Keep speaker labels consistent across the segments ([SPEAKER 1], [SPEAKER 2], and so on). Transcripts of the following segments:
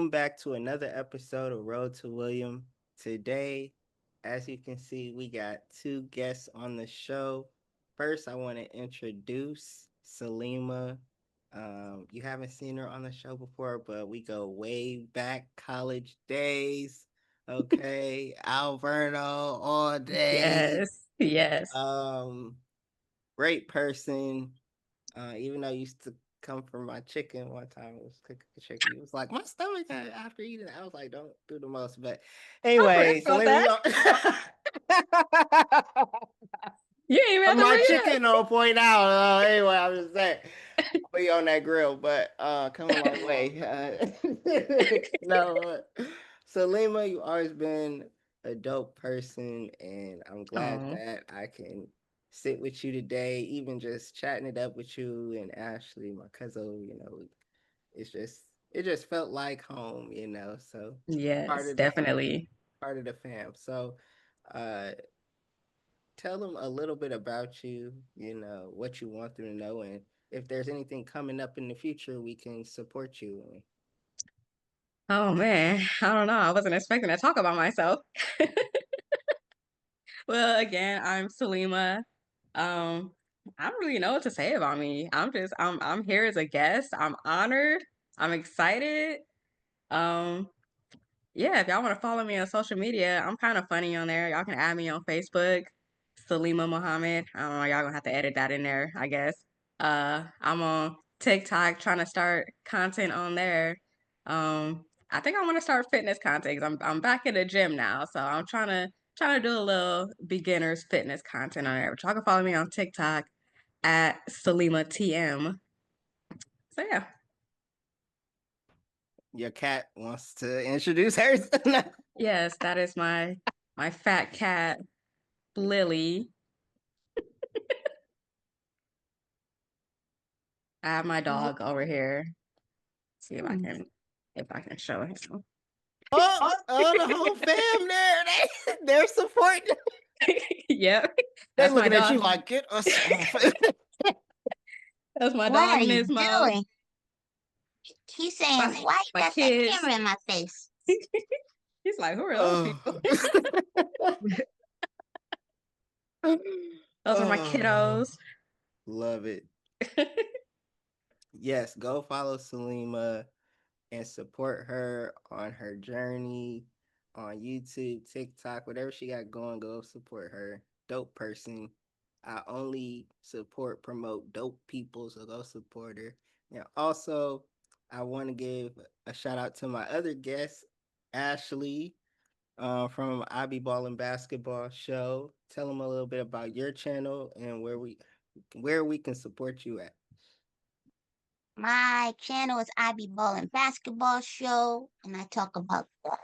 [SPEAKER 1] welcome back to another episode of Road to William. Today, as you can see, we got two guests on the show. First, I want to introduce Salima. You haven't seen her on the show before, but we go way back college days. Okay, Alverno all day.
[SPEAKER 2] Yes, yes.
[SPEAKER 1] Um, Great person. Even though you used to come from my chicken one time, it was cooking chicken. He was like, my stomach after eating it. I was like, don't do the most. But
[SPEAKER 2] I forgot
[SPEAKER 1] anyway, so
[SPEAKER 2] about
[SPEAKER 1] let me
[SPEAKER 2] that.
[SPEAKER 1] go.
[SPEAKER 2] You ain't even have to
[SPEAKER 1] My
[SPEAKER 2] bring it
[SPEAKER 1] chicken don't point out. Anyway, I'm just saying. I'll be on that grill, but come a long way. No, Salima, you always been a dope person, and I'm
[SPEAKER 2] up.
[SPEAKER 1] glad that I can sit with you today, even just chatting it up with you and Ashley, my cousin. It's just it just felt like home, So part
[SPEAKER 2] Yes,
[SPEAKER 1] of the
[SPEAKER 2] definitely.
[SPEAKER 1] part of the fam. So, uh, tell them a little bit about you, what you want them to know, and if there's anything coming up in the future, we can support you in.
[SPEAKER 2] Oh man, I don't know. I wasn't expecting to talk about myself. Well, again, I'm Salima. Um, I don't really know what to say about me. I'm here as a guest. I'm honored. I'm excited. Um, yeah, if y'all want to follow me on social media, I'm kind of funny on there. Y'all can add me on Facebook, Salima Muhammad. I don't know, y'all gonna have to edit that in there, I guess. I'm on TikTok trying to start content on there. I think I want to start fitness content 'cause I'm back in the gym now, so I'm trying to do a little beginners fitness content on there. But y'all can follow me on TikTok at Salima TM. So yeah.
[SPEAKER 1] Your cat wants to introduce hers.
[SPEAKER 2] Yes, that is my fat cat, Lily. I have my dog over here. See if I can show him.
[SPEAKER 1] The whole fam there, they're supporting.
[SPEAKER 2] Yep.
[SPEAKER 1] They
[SPEAKER 2] That's my
[SPEAKER 1] looking at you
[SPEAKER 2] dog.
[SPEAKER 1] like, get us off.
[SPEAKER 2] That's my
[SPEAKER 3] What
[SPEAKER 2] dog
[SPEAKER 3] are you
[SPEAKER 2] Nismo.
[SPEAKER 3] doing? He's saying,
[SPEAKER 2] My
[SPEAKER 3] why you
[SPEAKER 2] my
[SPEAKER 3] got that
[SPEAKER 2] kids.
[SPEAKER 3] camera in my face?
[SPEAKER 2] He's like, who are those
[SPEAKER 1] Oh.
[SPEAKER 2] people? Those are my
[SPEAKER 1] Oh,
[SPEAKER 2] kiddos.
[SPEAKER 1] love it. Yes, go follow Salima and support her on her journey on YouTube, TikTok, whatever she got going, go support her. Dope person. I only support, promote dope people, so go support her. And also, I want to give a shout out to my other guest, Ashley, from I Be Ballin' Basketball Show. Tell them a little bit about your channel and where we can support you at.
[SPEAKER 3] My channel is I Be Ballin' Basketball Show, and I talk about the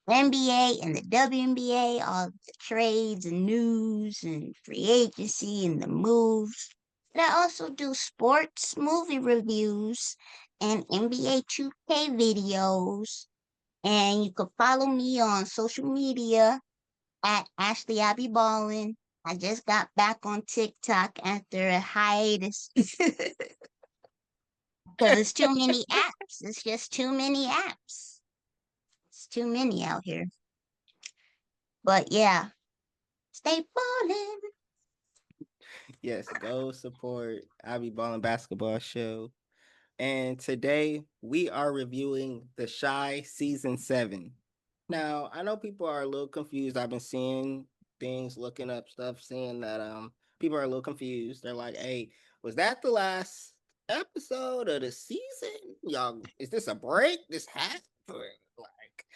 [SPEAKER 3] NBA and the WNBA, all the trades and news and free agency and the moves. But I also do sports movie reviews and NBA 2K videos. And you can follow me on social media at Ashley I Be Ballin'. I just got back on TikTok after a hiatus because it's too many apps. It's just too many apps. It's too many out here. But yeah, stay ballin'.
[SPEAKER 1] Yes, go support I Be Ballin' Basketball Show. And today we are reviewing The Shy Season 7. Now, I know people are a little confused. I've been seeing things, looking up stuff, seeing that people are a little confused. They're like, "Hey, was that the last episode of the season? Y'all, is this a break? This happened? Like,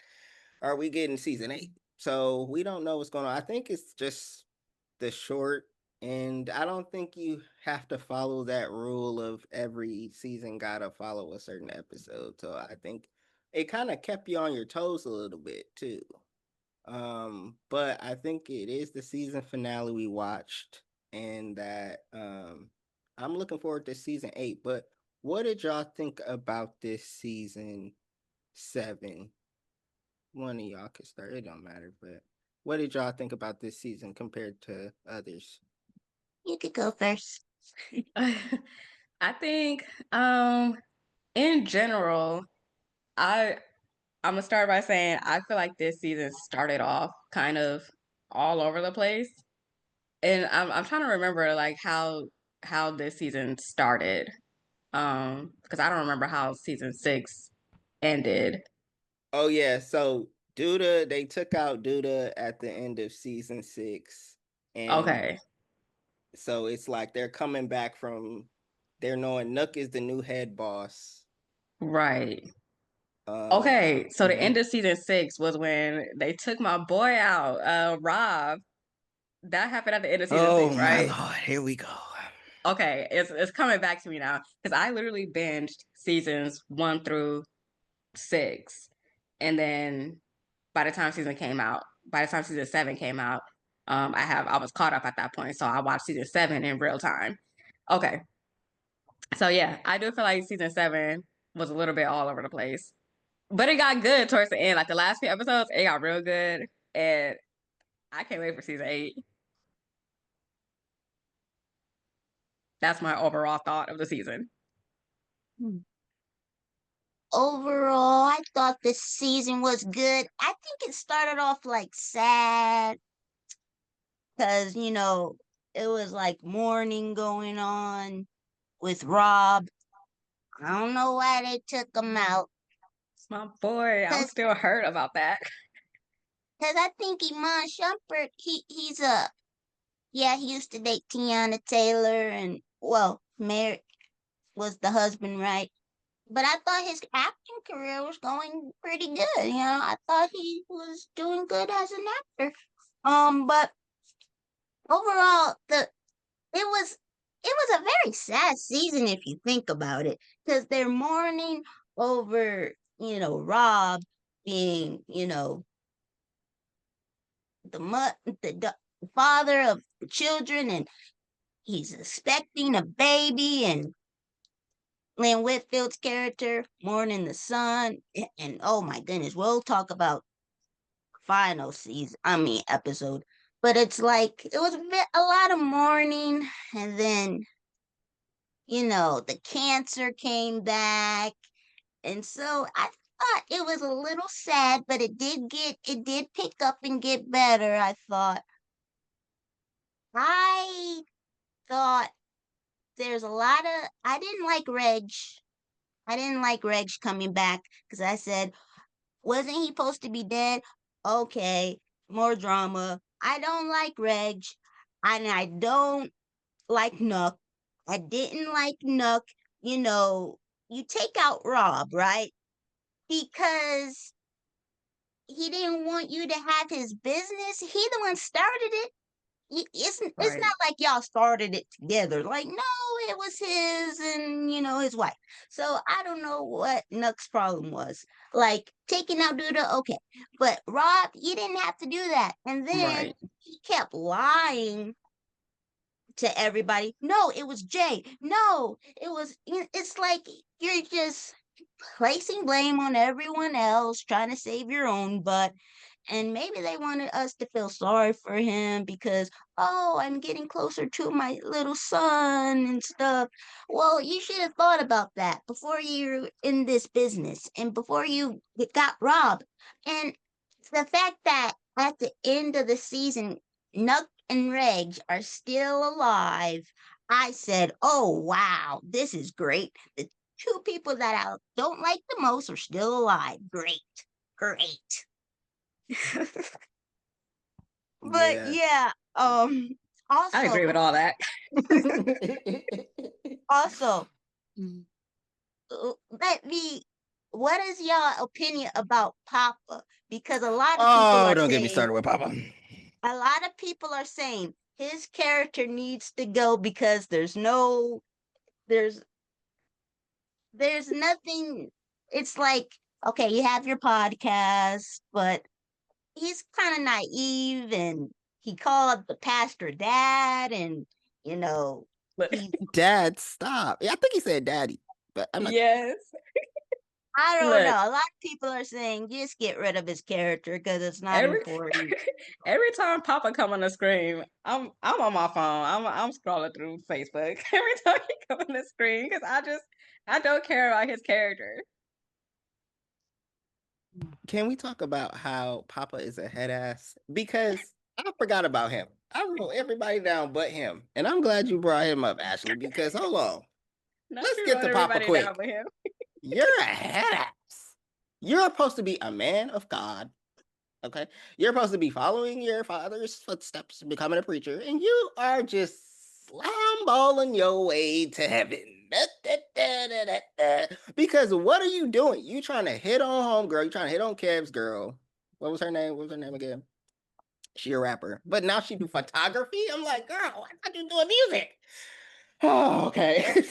[SPEAKER 1] are we getting season 8?" So we don't know what's going on. I think it's just the short, and I don't think you have to follow that rule of every season gotta follow a certain episode. So I think it kind of kept you on your toes a little bit too. But I think it is the season finale we watched, and that I'm looking forward to season 8. But what did y'all think about this season 7? One of y'all can start. It don't matter, but what did y'all think about this season compared to others?
[SPEAKER 3] You could go first.
[SPEAKER 2] I think in general, I I'm gonna start by saying I feel like this season started off kind of all over the place, and I'm trying to remember like how this season started, because I don't remember how season 6 ended.
[SPEAKER 1] Oh yeah, so Duda, they took out Duda at the end of season 6, and
[SPEAKER 2] Okay,
[SPEAKER 1] so it's like they're coming back from, they're knowing Nook is the new head boss.
[SPEAKER 2] right.
[SPEAKER 1] Uh,
[SPEAKER 2] Okay, so the
[SPEAKER 1] mhm.
[SPEAKER 2] end of season 6 was when they took my boy out, Rob. That happened at the end of season 6,
[SPEAKER 1] Oh my
[SPEAKER 2] right?
[SPEAKER 1] lord, here we go.
[SPEAKER 2] Okay, it's coming back to me now because I literally binged seasons 1 through 6, and then by the time by the time season 7 came out, I was caught up at that point, so I watched season 7 in real time. Okay, so yeah, I do feel like season 7 was a little bit all over the place, but it got good towards the end. Like the last few episodes, it got real good, and I can't wait for season 8. That's my overall thought of the season.
[SPEAKER 3] Hmm. Overall, I thought this season was good. I think it started off like sad because, it was like mourning going on with Rob. I don't know why they took him out.
[SPEAKER 2] My boy, I'm
[SPEAKER 3] Cause,
[SPEAKER 2] still hurt about that.
[SPEAKER 3] 'Cause I think Iman Shumpert, he used to date Tiana Taylor and, well, Merrick was the husband, right? But I thought his acting career was going pretty good. I thought he was doing good as an actor. But overall, it was a very sad season if you think about it, because they're mourning over, Rob being, the the father of the children, and he's expecting a baby, and Lynn Whitfield's character mourning the son, and oh my goodness, we'll talk about final season, I mean episode, but it's like it was a lot of mourning, and then the cancer came back, and so I thought it was a little sad, but it did pick up and get better. I thought there's a lot of I didn't like Reg. I didn't like Reg coming back because I said, wasn't he supposed to be dead? Okay, more drama. I don't like Reg, and I don't like Nook. I didn't like Nook. You take out Rob, right? Because he didn't want you to have his business. He the one started it. It's
[SPEAKER 2] Right,
[SPEAKER 3] not like y'all started it together. Like, no, it was his and his wife. So I don't know what Nuck's problem was. Like taking out Duda, okay, but Rob, you didn't have to do that. And then
[SPEAKER 2] right,
[SPEAKER 3] he kept lying to everybody. No, it was Jay. No, it was. It's like you're just placing blame on everyone else, trying to save your own butt. And maybe they wanted us to feel sorry for him because, oh, I'm getting closer to my little son and stuff. Well, you should have thought about that before you're in this business and before you got robbed. And the fact that at the end of the season, Nuck and Reg are still alive, I said, oh, wow, this is great. The two people that I don't like the most are still alive. Great. Great. But
[SPEAKER 1] Yeah.
[SPEAKER 3] yeah,
[SPEAKER 2] I
[SPEAKER 3] also,
[SPEAKER 2] agree with all that.
[SPEAKER 3] also, let me, what is your opinion about Papa? Because
[SPEAKER 1] Oh, don't get me started with Papa.
[SPEAKER 3] a lot of people are saying his character needs to go because there's, there's nothing, it's like, okay, you have your podcast, but he's kind of naive and he called the pastor dad and you know
[SPEAKER 2] But
[SPEAKER 3] he
[SPEAKER 1] Dad, stop. Yeah, I think he said daddy, but I'm not.
[SPEAKER 2] yes,
[SPEAKER 3] I don't know,
[SPEAKER 2] look,
[SPEAKER 3] a lot of people are saying just get rid of his character because it's not
[SPEAKER 2] every
[SPEAKER 3] important.
[SPEAKER 2] every time Papa come on the screen, I'm on my phone. I'm scrolling through Facebook every time he come on the screen because I don't care about his character.
[SPEAKER 1] Can we talk about how Papa is a head ass? Because I forgot about him. I wrote everybody down but him. And I'm glad you brought him up, Ashley, because hold on.
[SPEAKER 2] Not
[SPEAKER 1] Let's
[SPEAKER 2] you
[SPEAKER 1] get
[SPEAKER 2] wrote
[SPEAKER 1] to Papa
[SPEAKER 2] everybody down
[SPEAKER 1] quick.
[SPEAKER 2] but him.
[SPEAKER 1] You're a head ass. You're supposed to be a man of God. Okay. You're supposed to be following your father's footsteps, becoming a preacher, and you are just slam balling your way to heaven. Because what are you doing? You trying to hit on homegirl, you trying to hit on Kev's girl. What was her name? What was her name again? She a rapper. But now she do photography. I'm like, girl, I thought you doing music. Oh, okay.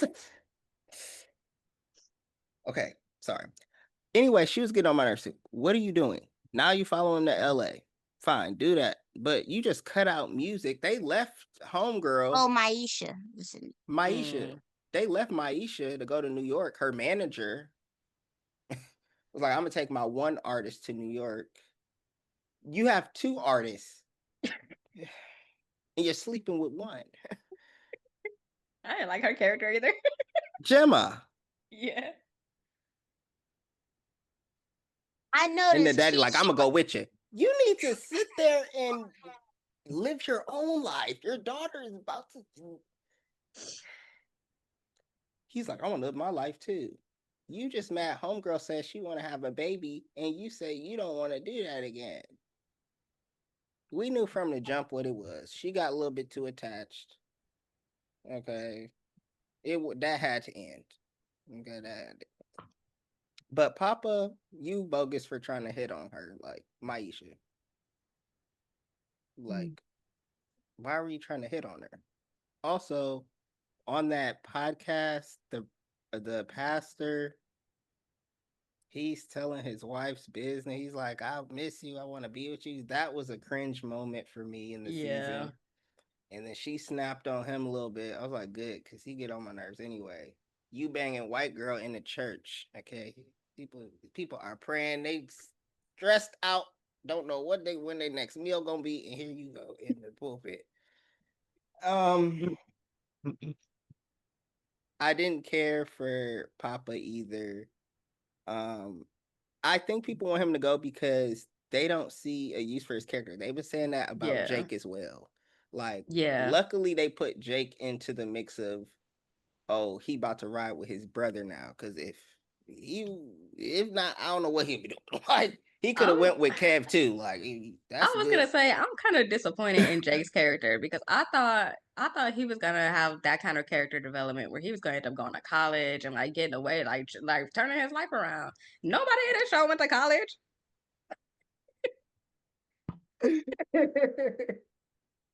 [SPEAKER 1] Okay. Sorry. Anyway, she was getting on my nerves too. What are you doing? Now you following to LA. Fine, do that. But you just cut out music. They left Homegirl,
[SPEAKER 3] Oh, Maisha. Listen,
[SPEAKER 1] Maisha.
[SPEAKER 2] Mm.
[SPEAKER 1] They left Maisha to go to New York. Her manager was like, I'm gonna take my one artist to New York. You have two artists and you're sleeping with one.
[SPEAKER 2] I didn't like her character either.
[SPEAKER 1] Gemma.
[SPEAKER 2] Yeah.
[SPEAKER 3] I
[SPEAKER 1] And the
[SPEAKER 3] noticed
[SPEAKER 1] daddy,
[SPEAKER 3] she
[SPEAKER 1] like, I'm
[SPEAKER 3] she
[SPEAKER 1] gonna go with you. You need to sit there and live your own life. Your daughter is about to. He's like, I want to live my life too. You just mad homegirl says she want to have a baby, and you say you don't want to do that again. We knew from the jump what it was. She got a little bit too attached. Okay, that had to end. Okay, that. But Papa, you bogus for trying to hit on her, like Maisha.
[SPEAKER 3] Mm.
[SPEAKER 1] Like, why were you trying to hit on her? Also, on that podcast, the pastor, he's telling his wife's business. He's like, I miss you. I want to be with you. That was a cringe moment for me in the
[SPEAKER 2] Yeah.
[SPEAKER 1] season. And then she snapped on him a little bit. I was like, good, because he get on my nerves anyway. You banging white girl in the church. Okay. People are praying. They stressed out. Don't know when their next meal gonna be. And here you go in the pulpit. Um, I didn't care for Papa either. Um, I think people want him to go because they don't see a use for his character. They've been saying that about
[SPEAKER 2] Yeah.
[SPEAKER 1] Jake as well. Like,
[SPEAKER 2] Yeah.
[SPEAKER 1] luckily they put Jake into the mix of, oh, he about to ride with his brother now. Because if not, I don't know what he'd be doing. Like, he could have
[SPEAKER 2] I'm
[SPEAKER 1] went with Kev too. Like,
[SPEAKER 2] I
[SPEAKER 1] that's
[SPEAKER 2] was
[SPEAKER 1] good.
[SPEAKER 2] gonna say I'm kind of disappointed in Jake's character because I thought he was gonna have that kind of character development where he was gonna end up going to college and like getting away, like turning his life around. Nobody in this show went to college.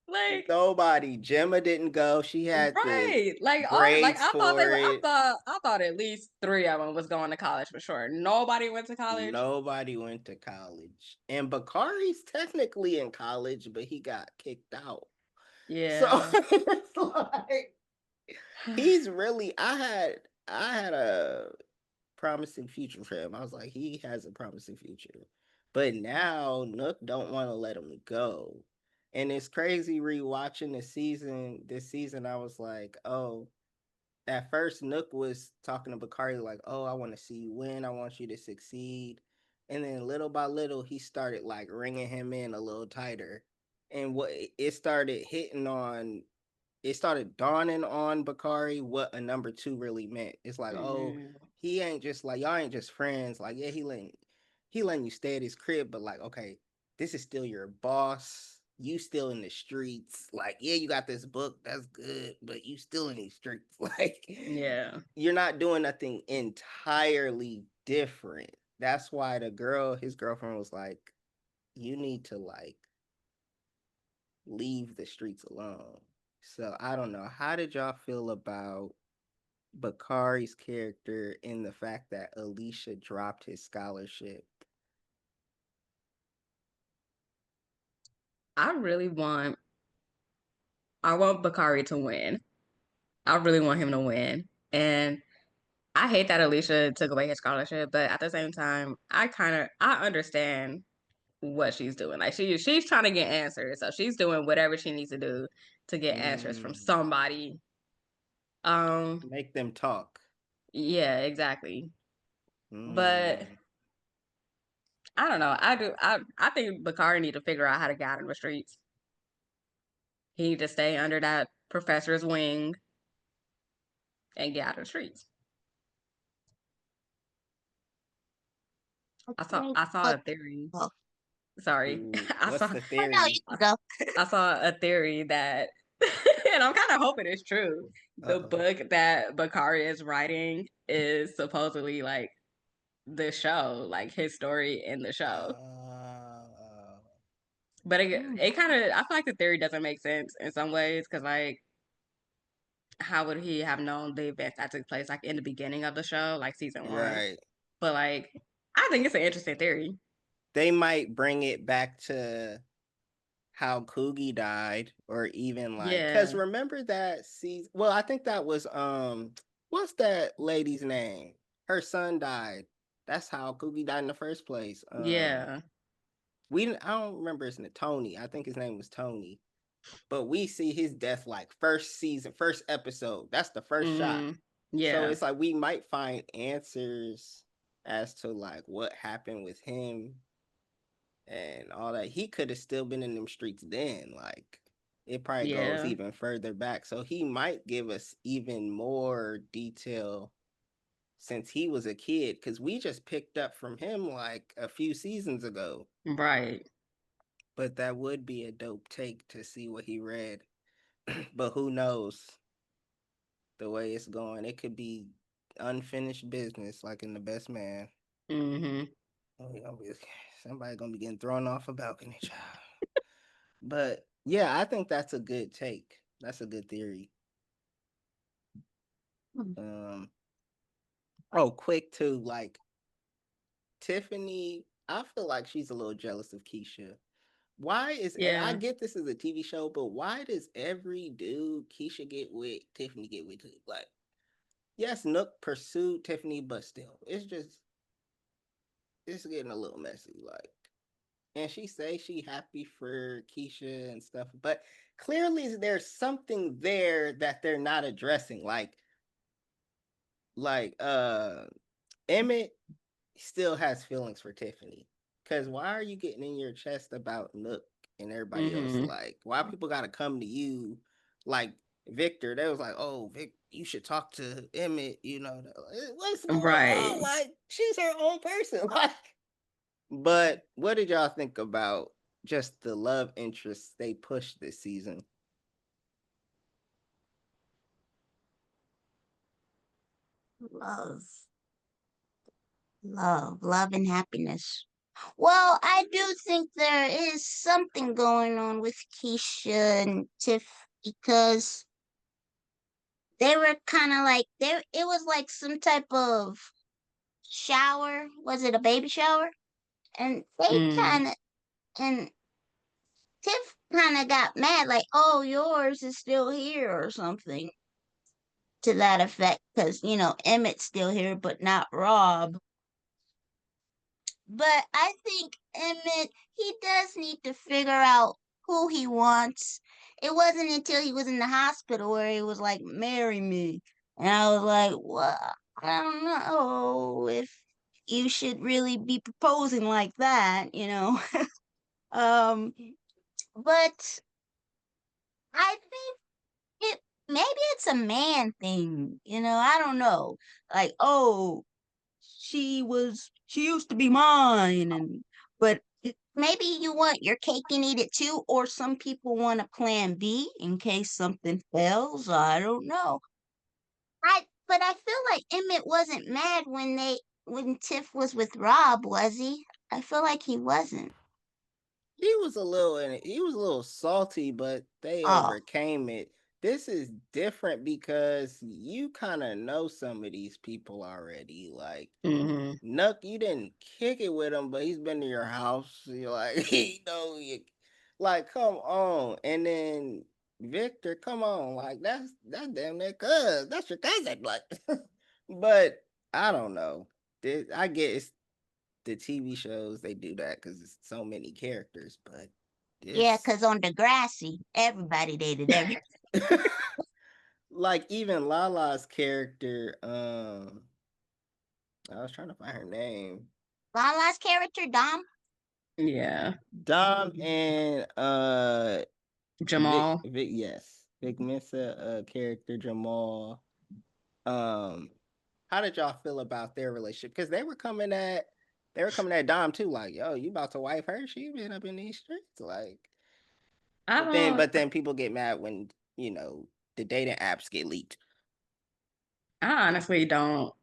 [SPEAKER 2] Like,
[SPEAKER 1] Nobody. Gemma didn't go. She had the
[SPEAKER 2] right. Like
[SPEAKER 1] grades
[SPEAKER 2] I thought they
[SPEAKER 1] for
[SPEAKER 2] were
[SPEAKER 1] it.
[SPEAKER 2] I thought at least three of them was going to college for sure. Nobody went to college.
[SPEAKER 1] Nobody went to college. And Bakari's technically in college, but he got kicked out. So
[SPEAKER 2] Yeah.
[SPEAKER 1] it's like he's really I had a promising future for him. I was like, he has a promising future. But now Nook don't want to let him go. And it's crazy rewatching this season, I was like, oh, at first Nook was talking to Bakari like, "Oh, I want to see you win. I want you to succeed." And then little by little, he started like ringing him in a little tighter. And what it started hitting on, it started dawning on Bakari what a number two really meant. It's like, oh,
[SPEAKER 2] Mhm.
[SPEAKER 1] he ain't just like y'all ain't just friends. Like, yeah, he letting you stay at his crib, but like, okay, this is still your boss. You still in the streets. Like, yeah, you got this book, that's good, but you still in these streets. Like,
[SPEAKER 2] Yeah.
[SPEAKER 1] you're not doing nothing entirely different. That's why his girlfriend was like, you need to like leave the streets alone. So I don't know. How did y'all feel about Bakari's character in the fact that Alicia dropped his scholarship?
[SPEAKER 2] I really want I want Bakari to win. I really want him to win. And I hate that Alicia took away his scholarship, but at the same time, I understand what she's doing. Like she's trying to get answers. So she's doing whatever she needs to do to get answers from
[SPEAKER 1] Mm,
[SPEAKER 2] somebody. Um,
[SPEAKER 1] make them talk.
[SPEAKER 2] yeah, exactly. But
[SPEAKER 1] Mm.
[SPEAKER 2] I don't know. I think Bakari need to figure out how to get out in the streets. He need to stay under that professor's wing and get out of the streets.
[SPEAKER 3] I
[SPEAKER 2] I saw
[SPEAKER 3] think
[SPEAKER 2] I saw
[SPEAKER 3] what
[SPEAKER 2] a theory.
[SPEAKER 3] oh,
[SPEAKER 2] Sorry.
[SPEAKER 1] Ooh,
[SPEAKER 2] I
[SPEAKER 1] what's
[SPEAKER 2] saw
[SPEAKER 1] the
[SPEAKER 3] oh no, you
[SPEAKER 1] theory?
[SPEAKER 3] can go.
[SPEAKER 2] I saw a theory that and I'm kind of hoping it's true. The
[SPEAKER 1] Uh-oh.
[SPEAKER 2] book that Bakari is writing is supposedly like the show, like his story in the show.
[SPEAKER 1] Uh,
[SPEAKER 2] But
[SPEAKER 3] Hmm.
[SPEAKER 2] it kind of I feel like the theory doesn't make sense in some ways because like how would he have known the events that took place like in the beginning of the show, like season one?
[SPEAKER 1] right.
[SPEAKER 2] But like I think it's an interesting theory.
[SPEAKER 1] They might bring it back to how Coogie died, or even like, cause
[SPEAKER 2] Yeah,
[SPEAKER 1] remember that season. Well, I think that was what's that lady's name? Her son died. That's how Coogie died in the first place.
[SPEAKER 2] yeah,
[SPEAKER 1] I don't remember his name. Tony. I think his name was Tony. But we see his death like first season, first episode. That's the first shot.
[SPEAKER 2] mm-hmm.
[SPEAKER 1] So
[SPEAKER 2] Yeah,
[SPEAKER 1] it's like we might find answers as to like what happened with him and all that. He could have still been in them streets then. Like it probably goes
[SPEAKER 2] yeah,
[SPEAKER 1] even further back. So he might give us even more detail since he was a kid, because we just picked up from him like a few seasons ago.
[SPEAKER 2] right.
[SPEAKER 1] But that would be a dope take to see what he read. But who knows the way it's going? It could be unfinished business, like in The Best Man.
[SPEAKER 2] Mm-hmm.
[SPEAKER 1] Oh, somebody gonna be getting thrown off a balcony, child. But yeah, I think that's a good take. That's a good theory.
[SPEAKER 3] Hmm.
[SPEAKER 1] Um, oh, quick too, like Tiffany, I feel like she's a little jealous of Keisha. Why is I
[SPEAKER 2] Yeah.
[SPEAKER 1] get this is a TV show, but why does every dude Keisha get with, Tiffany get with too? Like, yes, Nook pursued Tiffany, but still, it's getting a little messy. Like, and she say she happy for Keisha and stuff, but clearly there's something there that they're not addressing. Like Emmett still has feelings for Tiffany. Cause why are you getting in your chest about Nook and everybody else?
[SPEAKER 2] Mm-hmm.
[SPEAKER 1] Like, why people gotta come to you? Like Victor, they was like, "Oh, Vic, you should talk to Emmett." What's going on?
[SPEAKER 2] Right.
[SPEAKER 1] Like, she's her own person. Like, but what did y'all think about just the love interests they pushed this season?
[SPEAKER 3] Love, love, and happiness. Well, I do think there is something going on with Keisha and Tiff because they were kind of like there. It was like some type of shower. Was it a baby shower? And they
[SPEAKER 2] Mm.
[SPEAKER 3] kind of and Tiff kind of got mad, like, "Oh, yours is still here" or something to that effect, because Emmett's still here, but not Rob. But I think Emmett, he does need to figure out who he wants. It wasn't until he was in the hospital where he was like, "Marry me," and I was like, "Well, I don't know if you should really be proposing like that." um, but I think it maybe it's a man thing. I don't know. Like, oh, she used to be mine, but maybe you want your cake and eat it too, or some people want a plan B in case something fails. I don't know. But I feel like Emmett wasn't mad when Tiff was with Rob, was he? I feel like he wasn't.
[SPEAKER 1] He was a little salty, but they
[SPEAKER 3] Oh,
[SPEAKER 1] overcame it. This is different because you kind of know some of these people already. Like
[SPEAKER 2] Mm-hmm.
[SPEAKER 1] Nuck, you didn't kick it with him, but he's been to your house. You're like, like, come on. And then Victor, come on, like that's damn near that's your cousin. Like, but I don't know. I get it's the TV shows they do that because it's so many characters, but
[SPEAKER 3] yeah,
[SPEAKER 1] this
[SPEAKER 3] 'cause on Degrassi, everybody dated every
[SPEAKER 1] like even Lala's character, I was trying to find her name.
[SPEAKER 3] Lala's character, Dom.
[SPEAKER 2] Yeah.
[SPEAKER 1] Dom and
[SPEAKER 2] Jamal.
[SPEAKER 1] Yes, Vic Mensa character Jamal. Um, how did y'all feel about their relationship? Because they were coming at Dom too, like, yo, you about to wife her? She been up in these streets, like.
[SPEAKER 2] I
[SPEAKER 1] But then,
[SPEAKER 2] don't
[SPEAKER 1] but then people get mad when the dating apps get leaked.
[SPEAKER 2] I honestly don't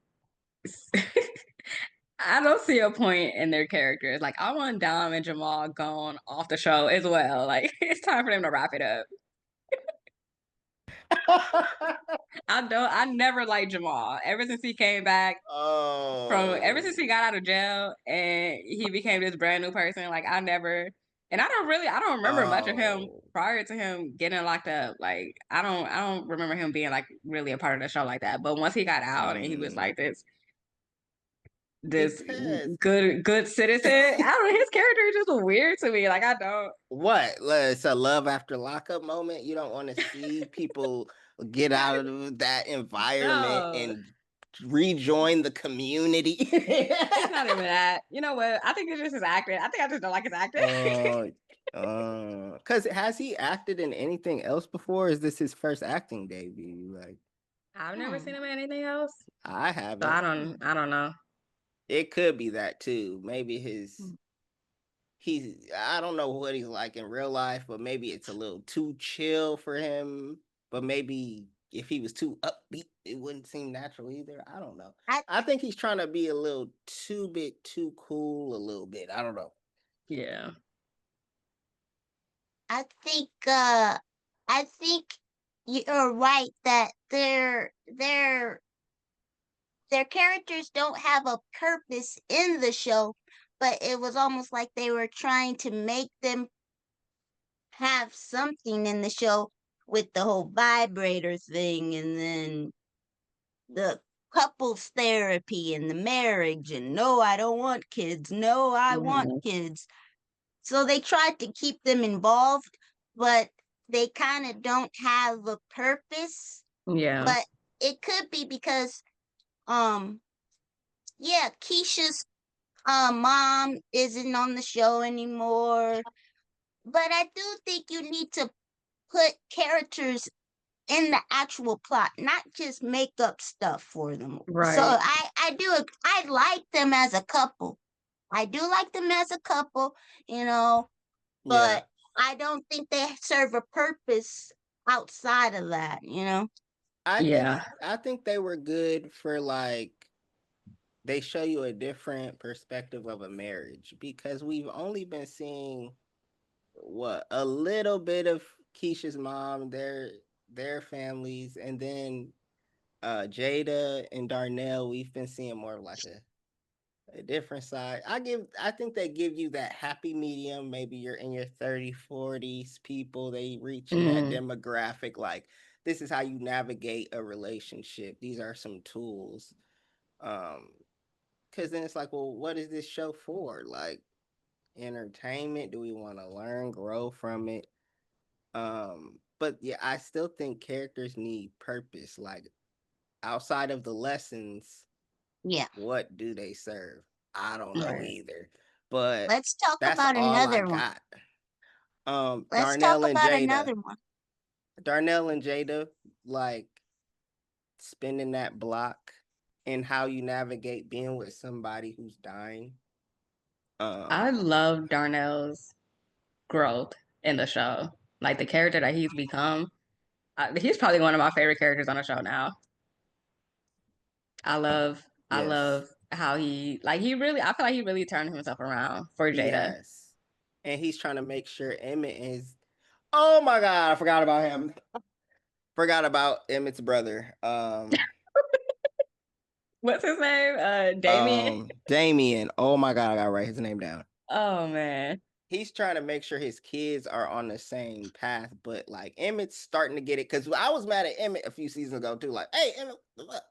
[SPEAKER 2] I don't see a point in their characters. Like I want Dom and Jamal gone off the show as well. Like it's time for them to wrap it up. I never liked Jamal. Ever since he came back ever since he
[SPEAKER 1] Oh,
[SPEAKER 2] got out of jail and he became this brand new person, like I don't remember much of him
[SPEAKER 1] oh,
[SPEAKER 2] prior to him getting locked up. Like I don't remember him being like really a part of the show like that. But once he got out and he was
[SPEAKER 1] mm,
[SPEAKER 2] like this
[SPEAKER 1] because
[SPEAKER 2] good citizen, I don't know, his character is just weird to me. Like I don't
[SPEAKER 1] what? It's a love after lockup moment. You don't want to see people get
[SPEAKER 2] not
[SPEAKER 1] out of that environment
[SPEAKER 2] no.
[SPEAKER 1] and rejoin the community.
[SPEAKER 2] It's not even that. You know what? I think it's just his acting. I think I just don't like his acting.
[SPEAKER 1] uh, because has he acted in anything else before? Is this his first acting debut? Like,
[SPEAKER 2] I've never
[SPEAKER 3] Hmm.
[SPEAKER 2] seen him in anything else.
[SPEAKER 1] I
[SPEAKER 2] So
[SPEAKER 1] haven't.
[SPEAKER 2] I don't know.
[SPEAKER 1] It could be that too. Maybe
[SPEAKER 3] Hmm.
[SPEAKER 1] I don't know what he's like in real life, but maybe it's a little too chill for him. But maybe if he was too upbeat, it wouldn't seem natural either. I don't know.
[SPEAKER 3] I
[SPEAKER 1] I think he's trying to be a little too bit too cool a little bit. I don't know.
[SPEAKER 2] Yeah.
[SPEAKER 3] I think you're right that their characters don't have a purpose in the show, but it was almost like they were trying to make them have something in the show with the whole vibrator thing and then the couples therapy and the marriage and no, I don't want kids. No, I want
[SPEAKER 2] Mhm.
[SPEAKER 3] kids. So they tried to keep them involved, but they kind of don't have a purpose.
[SPEAKER 2] Yeah.
[SPEAKER 3] But it could be because um yeah, Keisha's mom isn't on the show anymore. But I do think you need to put characters in the actual plot, not just make up stuff for them. So
[SPEAKER 2] Right.
[SPEAKER 3] I like them as a couple. I do like them as a couple, you know,
[SPEAKER 1] Yeah,
[SPEAKER 3] but I don't think they serve a purpose outside of that.
[SPEAKER 1] I think
[SPEAKER 2] Yeah.
[SPEAKER 1] I think they were good for like they show you a different perspective of a marriage because we've only been seeing what a little bit of Keisha's mom, their families, and then Jada and Darnell. We've been seeing more of like a different side. I think they give you that happy medium. Maybe you're in your 30s, 40s, people, they reaching that
[SPEAKER 2] Mm.
[SPEAKER 1] demographic. Like, this is how you navigate a relationship. These are some tools. Um, because then it's like, well, what is this show for? Like, entertainment? Do we want to learn, grow from it? But yeah, I still think characters need purpose. Like, outside of the lessons,
[SPEAKER 3] Yeah.
[SPEAKER 1] what do they serve? I don't know
[SPEAKER 2] Right.
[SPEAKER 1] either. But
[SPEAKER 3] Let's talk
[SPEAKER 1] that's
[SPEAKER 3] about
[SPEAKER 1] all I
[SPEAKER 3] another one.
[SPEAKER 1] got.
[SPEAKER 3] Let's talk about another one.
[SPEAKER 1] Darnell and Jada, like spinning that block and how you navigate being with somebody who's dying.
[SPEAKER 2] I
[SPEAKER 1] Um,
[SPEAKER 2] love Darnell's growth in the show. Like the character that he's become. He's probably one of my favorite characters on the show now. I
[SPEAKER 1] yes,
[SPEAKER 2] love how he really I feel like he really turned himself around for Jada.
[SPEAKER 1] yes, and he's trying to make sure Emmett is. Oh my God, I forgot about him. Forgot about Emmett's brother.
[SPEAKER 2] What's his name? Damien.
[SPEAKER 1] Damien. Oh my God, I gotta write his name down.
[SPEAKER 2] Oh man.
[SPEAKER 1] He's trying to make sure his kids are on the same path, but like Emmett's starting to get it because I was mad at Emmett a few seasons ago too. Like, hey, Emmett, what?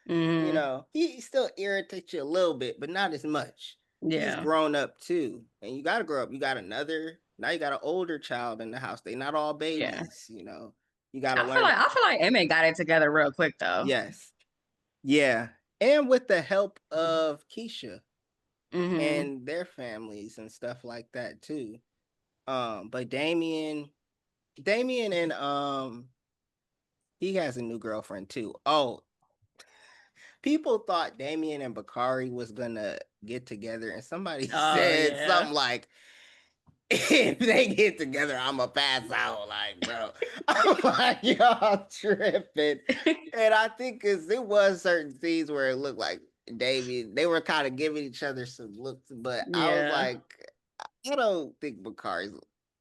[SPEAKER 2] Hmm.
[SPEAKER 1] He still irritates you a little bit, but not as much. He's
[SPEAKER 2] Yeah.
[SPEAKER 1] grown up too, and you got to grow up. You got now you got an older child in the house. They not all
[SPEAKER 2] Yeah.
[SPEAKER 1] babies. You got to learn.
[SPEAKER 2] I feel like Emmett got it together real quick though.
[SPEAKER 1] Yes, yeah, and with the help of Keisha.
[SPEAKER 2] Mm-hmm.
[SPEAKER 1] and their families and stuff like that too. But Damien and he has a new girlfriend too. Oh, people thought Damien and Bakari was gonna get together, and somebody
[SPEAKER 2] Oh
[SPEAKER 1] said
[SPEAKER 2] yeah.
[SPEAKER 1] something like, "If they get together, I'ma pass out." Like, bro, I'm like, y'all tripping. And I think cause it was certain scenes where it looked like Damien, they were kind of giving each other some looks, but I was
[SPEAKER 2] Yeah.
[SPEAKER 1] like, I don't think Bakari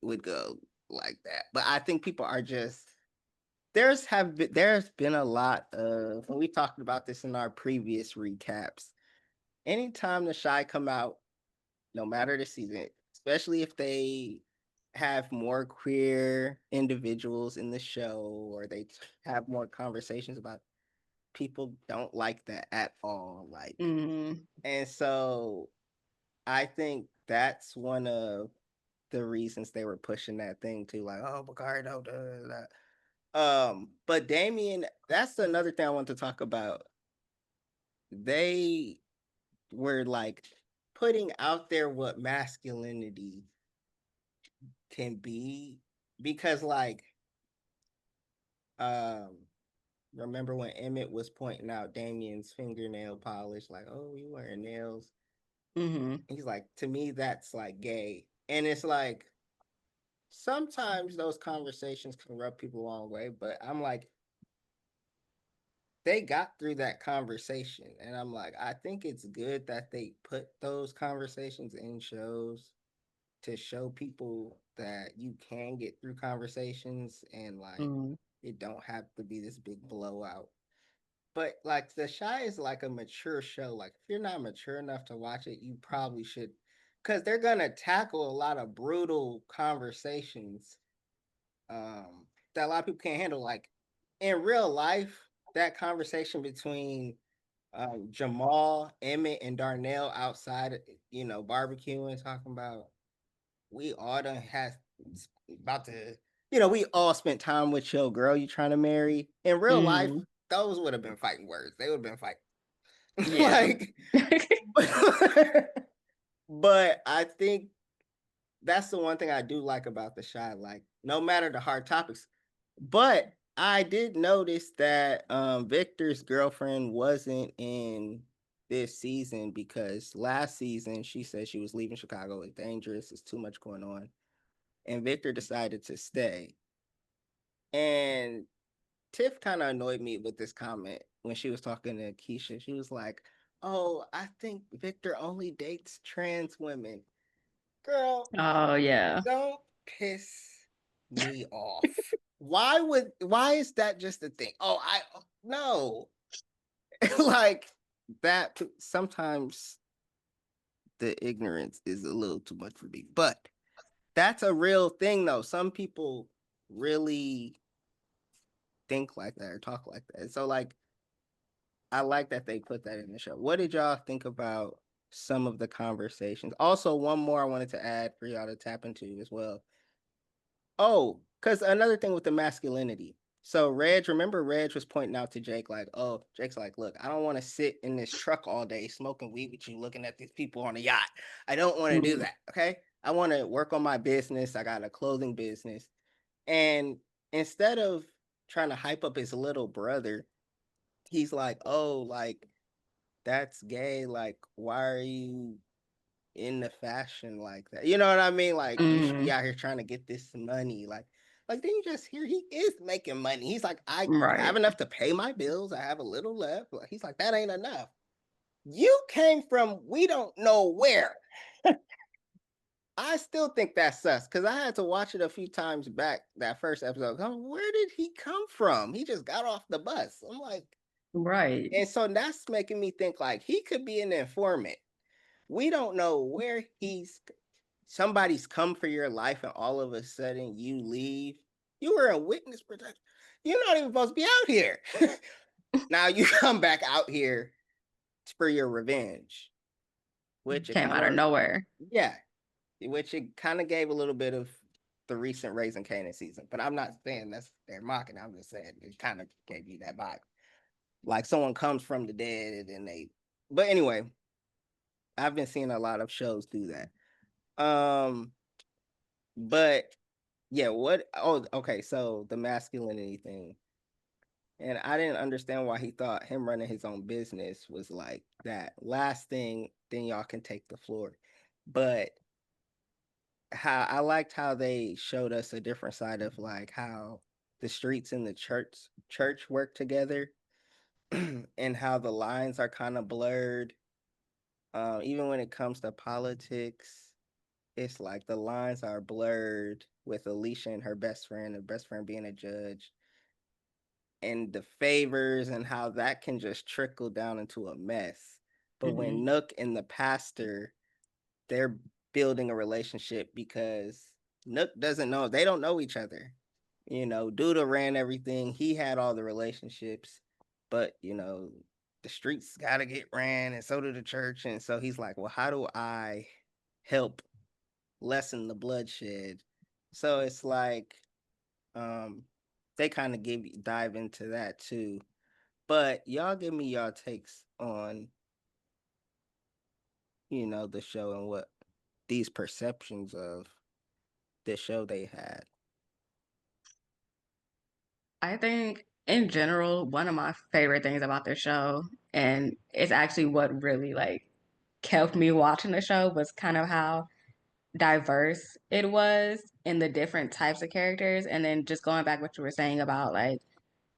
[SPEAKER 1] would go like that. But I think people are just there's been a lot of, and we talked about this in our previous recaps. Anytime the Shy come out, no matter the season, especially if they have more queer individuals in the show or they have more conversations about, people don't like that at all. Like,
[SPEAKER 2] Mm-hmm.
[SPEAKER 1] and so I think that's one of the reasons they were pushing that thing too, like, oh, Ricardo, but Damien, that's another thing I want to talk about. They were like putting out there what masculinity can be, because like um remember when Emmett was pointing out Damien's fingernail polish, like, oh, you wearing nails.
[SPEAKER 2] Mm-hmm.
[SPEAKER 1] He's like, to me that's like gay. And it's like sometimes those conversations can rub people the wrong way, but I'm like, they got through that conversation, and I'm like, I think it's good that they put those conversations in shows to show people that you can get through conversations, and like
[SPEAKER 2] Mm-hmm.
[SPEAKER 1] it don't have to be this big blowout. But like The Shy is like a mature show. Like if you're not mature enough to watch it, you probably should, because they're gonna tackle a lot of brutal conversations that a lot of people can't handle. Like in real life, that conversation between Jamal, Emmett, and Darnell outside, barbecuing, talking about, we all done had about to, we all spent time with your girl you trying to marry. In real life,
[SPEAKER 2] Mm-hmm.
[SPEAKER 1] those would have been fighting words. They would have been fighting.
[SPEAKER 2] Yeah.
[SPEAKER 1] Like, but I think that's the one thing I do like about The Shy. Like, no matter the hard topics, but I did notice that Victor's girlfriend wasn't in this season, because last season she said she was leaving Chicago. It's dangerous. It's too much going on. And Victor decided to stay. And Tiff kind of annoyed me with this comment when she was talking to Keisha. She was like, "Oh, I think Victor only dates trans women." Girl,
[SPEAKER 2] Oh yeah.
[SPEAKER 1] don't piss me off. Why is that just a thing? Oh, I no. Like that, sometimes the ignorance is a little too much for me. But that's a real thing though. Some people really think like that or talk like that. So like I like that they put that in the show. What did y'all think about some of the conversations? Also, one more I wanted to add for y'all to tap into as well. Oh, because another thing with the masculinity. So remember Reg was pointing out to Jake, like, oh, Jake's like, look, I don't want to sit in this truck all day smoking weed with you, looking at these people on a yacht. I don't want to do
[SPEAKER 2] Mm-hmm.
[SPEAKER 1] that. Okay. I want to work on my business. I got a clothing business. And instead of trying to hype up his little brother, he's like, oh, like, that's gay. Like, why are you in the fashion like that? You know what I mean? Like, you should
[SPEAKER 2] Mm-hmm.
[SPEAKER 1] be out here trying to get this money. Like then you just hear he is making money. He's like, I have
[SPEAKER 2] Right.
[SPEAKER 1] enough to pay my bills. I have a little left. Like, he's like, that ain't enough. You came from we don't know where. I still think that's sus, because I had to watch it a few times back, that first episode. Where did he come from? He just got off the bus. I'm like,
[SPEAKER 2] Right.
[SPEAKER 1] and so that's making me think like he could be an informant. We don't know where somebody's come for your life, and all of a sudden you leave. You were a witness protection. You're not even supposed to be out here. Now you come back out here for your revenge, which it
[SPEAKER 2] Came
[SPEAKER 1] kind
[SPEAKER 2] out of
[SPEAKER 1] of,
[SPEAKER 2] nowhere.
[SPEAKER 1] yeah, which it kind of gave a little bit of the recent Raising Kanan season. But I'm not saying that's they're mocking. I'm just saying it kind of gave you that vibe, like someone comes from the dead and they. But anyway, I've been seeing a lot of shows do that. But yeah, what? Oh, okay. So the masculinity thing, and I didn't understand why he thought him running his own business was like that. Last thing, then y'all can take the floor. But how I liked how they showed us a different side of like how the streets and the church work together, and how the lines are kind of blurred. Even when it comes to politics, it's like the lines are blurred with Alicia and her best friend being a judge, and the favors and how that can just trickle down into a mess. But
[SPEAKER 2] Hmm.
[SPEAKER 1] when Nook and the pastor, they're building a relationship because Nook doesn't know, they don't know each other. Duda ran everything. He had all the relationships, but the streets gotta get ran, and so did the church. And so he's like, well, how do I help lessen the bloodshed? So it's like, um, they kind of dive into that too. But y'all give me y'all takes on, the show and what these perceptions of the show they had.
[SPEAKER 2] I think in general, one of my favorite things about this show, and it's actually what really like kept me watching the show, was kind of how diverse it was in the different types of characters. And then just going back what you were saying about like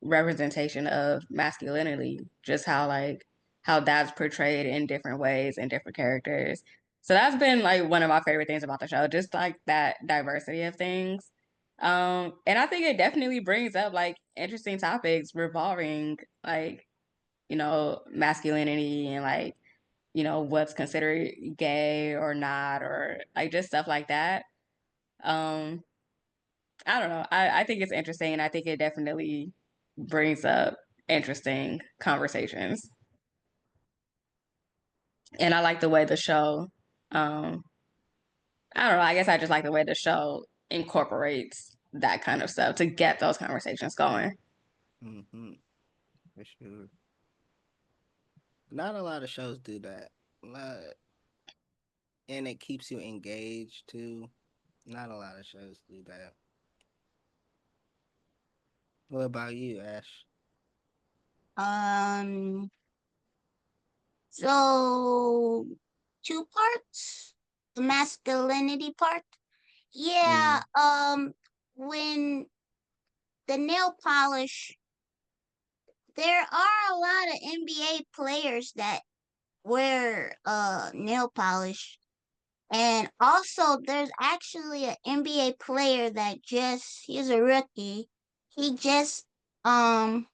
[SPEAKER 2] representation of masculinity, just how like how that's portrayed in different ways in different characters. So that's been like one of my favorite things about the show, just like that diversity of things. And I think it definitely brings up like interesting topics revolving like, masculinity and like, what's considered gay or not, or like just stuff like that. Um, I don't know. I think it's interesting, and I think it definitely brings up interesting conversations. And I like the way the show, um, I don't know, I guess I just like the way the show incorporates that kind of stuff to get those conversations going.
[SPEAKER 1] Mm-hmm. For sure. Not a lot of shows do that. And it keeps you engaged too. Not a lot of shows do that. What about you, Ash?
[SPEAKER 3] Um, so two parts. The masculinity part. Yeah,
[SPEAKER 1] Mm,
[SPEAKER 3] when the nail polish, there are a lot of NBA players that wear nail polish. And also there's actually an NBA player that he's a rookie. He just um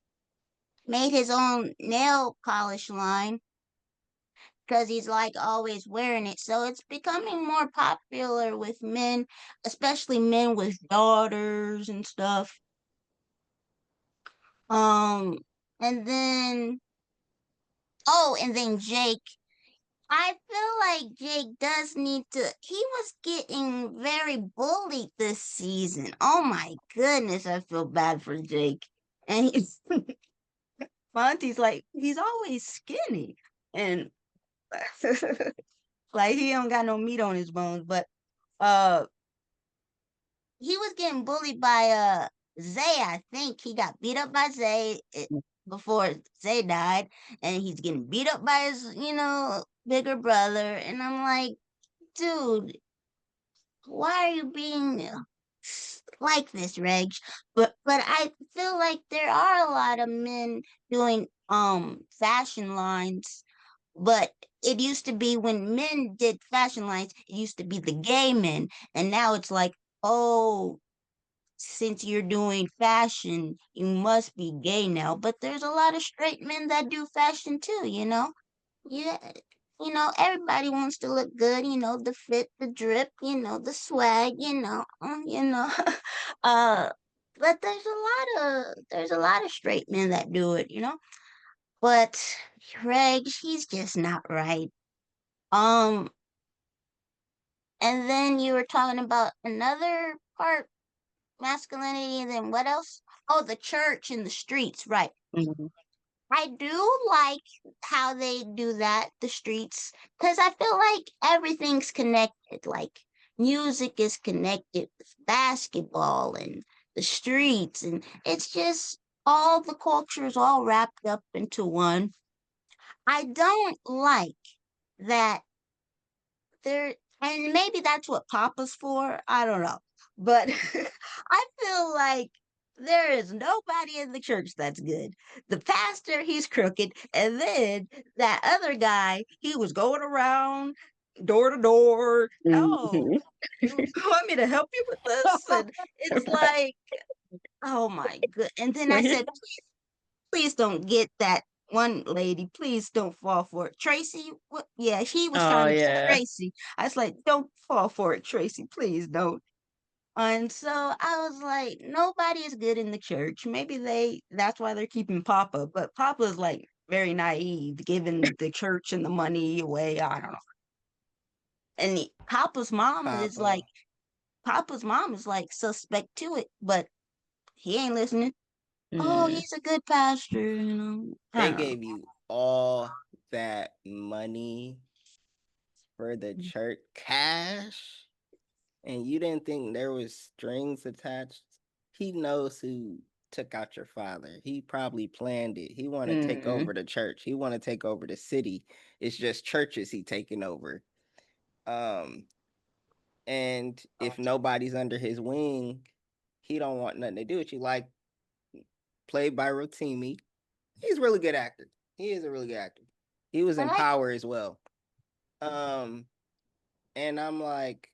[SPEAKER 3] made his own nail polish line because he's like always wearing it. So it's becoming more popular with men, especially men with daughters and stuff. Um, and then and then Jake. I feel like Jake does need to. He was getting very bullied this season. Oh my goodness, I feel bad for Jake. And he's Monty's like he's always skinny and like he don't got no meat on his bones. But uh, he was getting bullied by Zay. I think he got beat up by Zay before Zay died, and he's getting beat up by his bigger brother. And I'm like, dude, why are you being like this, Reg? But I feel like there are a lot of men doing fashion lines, but it used to be when men did fashion lines, it used to be the gay men, and now it's like, oh, since you're doing fashion, you must be gay now. But there's a lot of straight men that do fashion too, you know? Yeah, everybody wants to look good, the fit, the drip, the swag, uh, but there's a lot of straight men that do it. But Reg, he's just not right. Um, and then you were talking about another part, masculinity, and then what else? Oh, the church and the streets, right?
[SPEAKER 2] Mhm.
[SPEAKER 3] I do like how they do that, the streets, because I feel like everything's connected. Like music is connected with basketball and the streets, and it's just all the cultures all wrapped up into one. I don't like that there, and maybe that's what Papa's for. I don't know. But I feel like there is nobody in the church that's good. The pastor, he's crooked. And then that other guy, he was going around door to door. Oh,
[SPEAKER 2] Mhm.
[SPEAKER 3] you want me to help you with this? And it's
[SPEAKER 2] Right.
[SPEAKER 3] like, oh my good. And then I
[SPEAKER 2] When you
[SPEAKER 3] said, please don't get that one lady. Please don't fall for it. Tracy, what? Yeah, he was
[SPEAKER 2] Oh
[SPEAKER 3] trying to be
[SPEAKER 2] yeah.
[SPEAKER 3] Tracy. I was like, don't fall for it, Tracy. Please don't. And so I was like, nobody is good in the church. Maybe that's why they're keeping Papa. But Papa is like very naive, giving the church and the money away. I don't know. And
[SPEAKER 1] Papa.
[SPEAKER 3] Papa's mom is like suspect to it, but he ain't listening. Oh,
[SPEAKER 2] Mm,
[SPEAKER 3] he's a good pastor. I
[SPEAKER 1] They
[SPEAKER 3] don't
[SPEAKER 1] gave you all that money for the
[SPEAKER 3] know.
[SPEAKER 1] church cash, and you didn't think there was strings attached. He knows who took out your father. He probably planned it. He want to take
[SPEAKER 2] mm.
[SPEAKER 1] over the church. He want to take over the city. It's just churches he taking over. Um, and if nobody's under his wing, he don't want nothing to do with you. Like played by Rotimi, he's a really good actor. He is a really good actor. He was
[SPEAKER 3] I
[SPEAKER 1] in
[SPEAKER 3] like
[SPEAKER 1] Power as well. Um, and I'm like,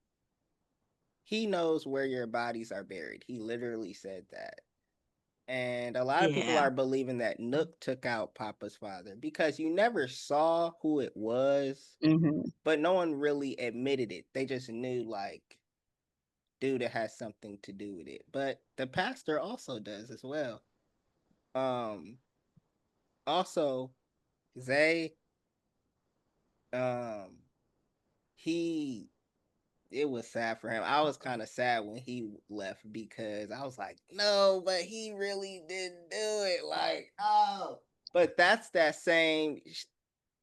[SPEAKER 1] he knows where your bodies are buried. He literally said that. And a lot of people
[SPEAKER 3] yeah.
[SPEAKER 1] are believing that Nook took out Papa's father because you never saw who it was,
[SPEAKER 2] Mhm.
[SPEAKER 1] but no one really admitted it. They just knew, like, dude, it has something to do with it. But the pastor also does as well. Um, Also, Zay, um, he it was sad for him. I was kind of sad when he left because I was like, no, but he really didn't do it. Like, oh, but that's that same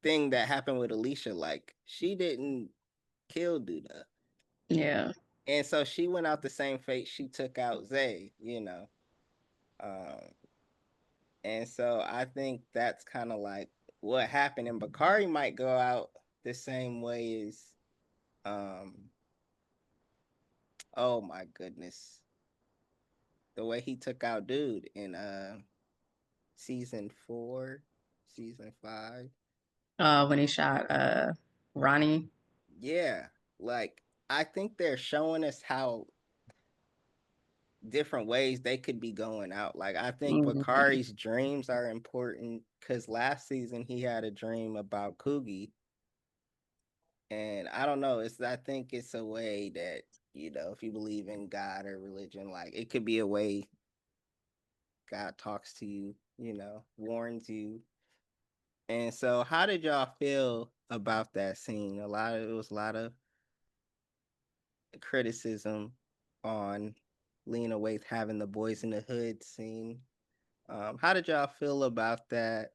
[SPEAKER 1] thing that happened with Alicia. Like, she didn't kill Duda,
[SPEAKER 2] Yeah.
[SPEAKER 1] and so she went out the same fate she took out Zay. Um, and so I think that's kind of like what happened, and Bakari might go out the same way as um. Oh my goodness, the way he took out dude in season 4, season 5.
[SPEAKER 2] When he shot Ronnie.
[SPEAKER 1] Yeah, like I think they're showing us how different ways they could be going out. Like I think
[SPEAKER 2] Mhm.
[SPEAKER 1] Bakari's dreams are important because last season he had a dream about Kugi, and I don't know. I think it's a way that if you believe in God or religion, like it could be a way God talks to you, warns you. And so, how did y'all feel about that scene? It was a lot of criticism on Lena Waithe having the boys in the hood scene. How did y'all feel about that?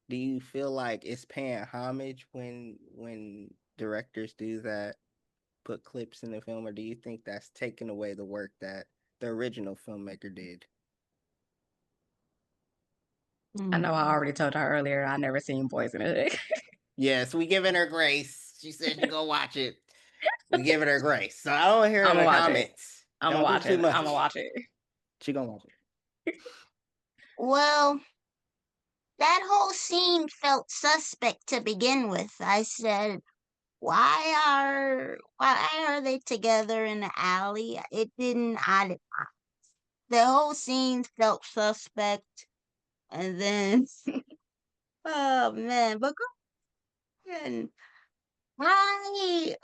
[SPEAKER 1] Do you feel like it's paying homage when directors do that, put clips in the film, or do you think that's taking away the work that the original filmmaker did?
[SPEAKER 2] I know I
[SPEAKER 3] Mm.
[SPEAKER 2] already told her earlier I never seen Boys in the Hood.
[SPEAKER 1] Yes, we giving her grace. She said she go watch it. We giving her grace. So I don't hear in
[SPEAKER 2] I'ma
[SPEAKER 1] the
[SPEAKER 2] watch it.
[SPEAKER 1] comments.
[SPEAKER 2] I'ma
[SPEAKER 1] Don't do
[SPEAKER 2] watch
[SPEAKER 1] too
[SPEAKER 2] it. I'ma
[SPEAKER 1] much.
[SPEAKER 2] watch it.
[SPEAKER 1] She gonna watch it.
[SPEAKER 3] Well, that whole scene felt suspect to begin with. I said, why are they together in the alley? It didn't I The whole scene felt suspect, and then oh man, but go ahead. I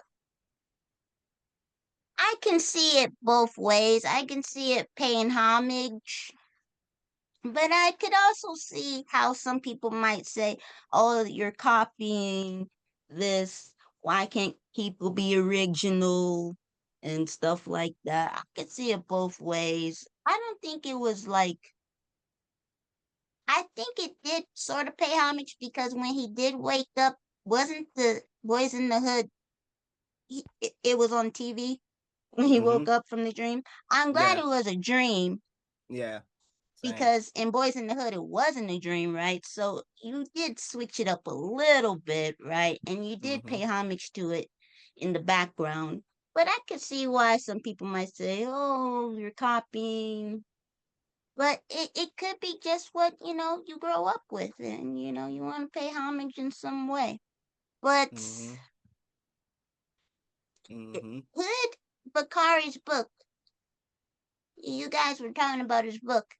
[SPEAKER 3] I can see it both ways. I can see it paying homage, but I could also see how some people might say, "Oh, you're copying this. Why can't people be original?" and stuff like that. I could see it both ways. I don't think it was like I think it did sort of pay homage because when he did wake up, wasn't the Boys in the Hood? It was on TV when he
[SPEAKER 1] Mm-hmm.
[SPEAKER 3] woke up from the dream. I'm glad
[SPEAKER 1] Yeah.
[SPEAKER 3] it was a dream
[SPEAKER 1] Yeah. Same.
[SPEAKER 3] because in Boys in the Hood it wasn't a dream, right? So you did switch it up a little bit, right? And you did
[SPEAKER 1] Mm-hmm.
[SPEAKER 3] pay homage to it in the background. But I could see why some people might say, "Oh, you're copying." But it could be just what, you grow up with and, you want to pay homage in some way. But
[SPEAKER 1] Mm-hmm. Mm-hmm.
[SPEAKER 3] Hood Bakari's book, you guys were talking about his book.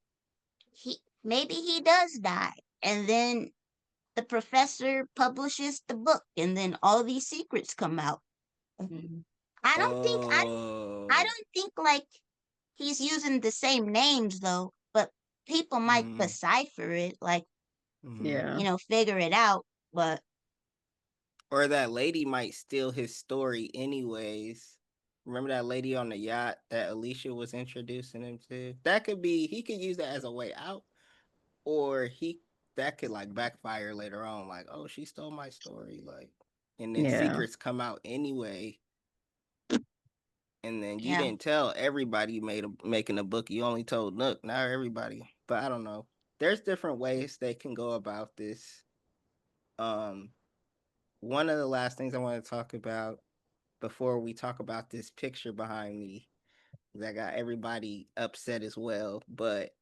[SPEAKER 3] Maybe he does die. And then the professor publishes the book and then all these secrets come out.
[SPEAKER 2] Mhm.
[SPEAKER 3] I don't think I
[SPEAKER 1] Oh.
[SPEAKER 3] don't think like he's using the same names though, but people might
[SPEAKER 1] Mm-hmm.
[SPEAKER 3] decipher it, like,
[SPEAKER 1] Mm-hmm.
[SPEAKER 2] Yeah.
[SPEAKER 3] figure it out. But
[SPEAKER 1] Or that lady might steal his story anyways. Remember that lady on the yacht that Alicia was introducing him to? That could be he could use that as a way out, or he that could like backfire later on, like, oh, she stole my story, like, and then
[SPEAKER 2] Yeah.
[SPEAKER 1] secrets come out anyway, and then you
[SPEAKER 3] yeah,
[SPEAKER 1] didn't tell everybody you made making a book. You only told Nook, not everybody. But I don't know. There's different ways they can go about this. Um, one of the last things I want to talk about before we talk about this picture behind me that got everybody upset as well. But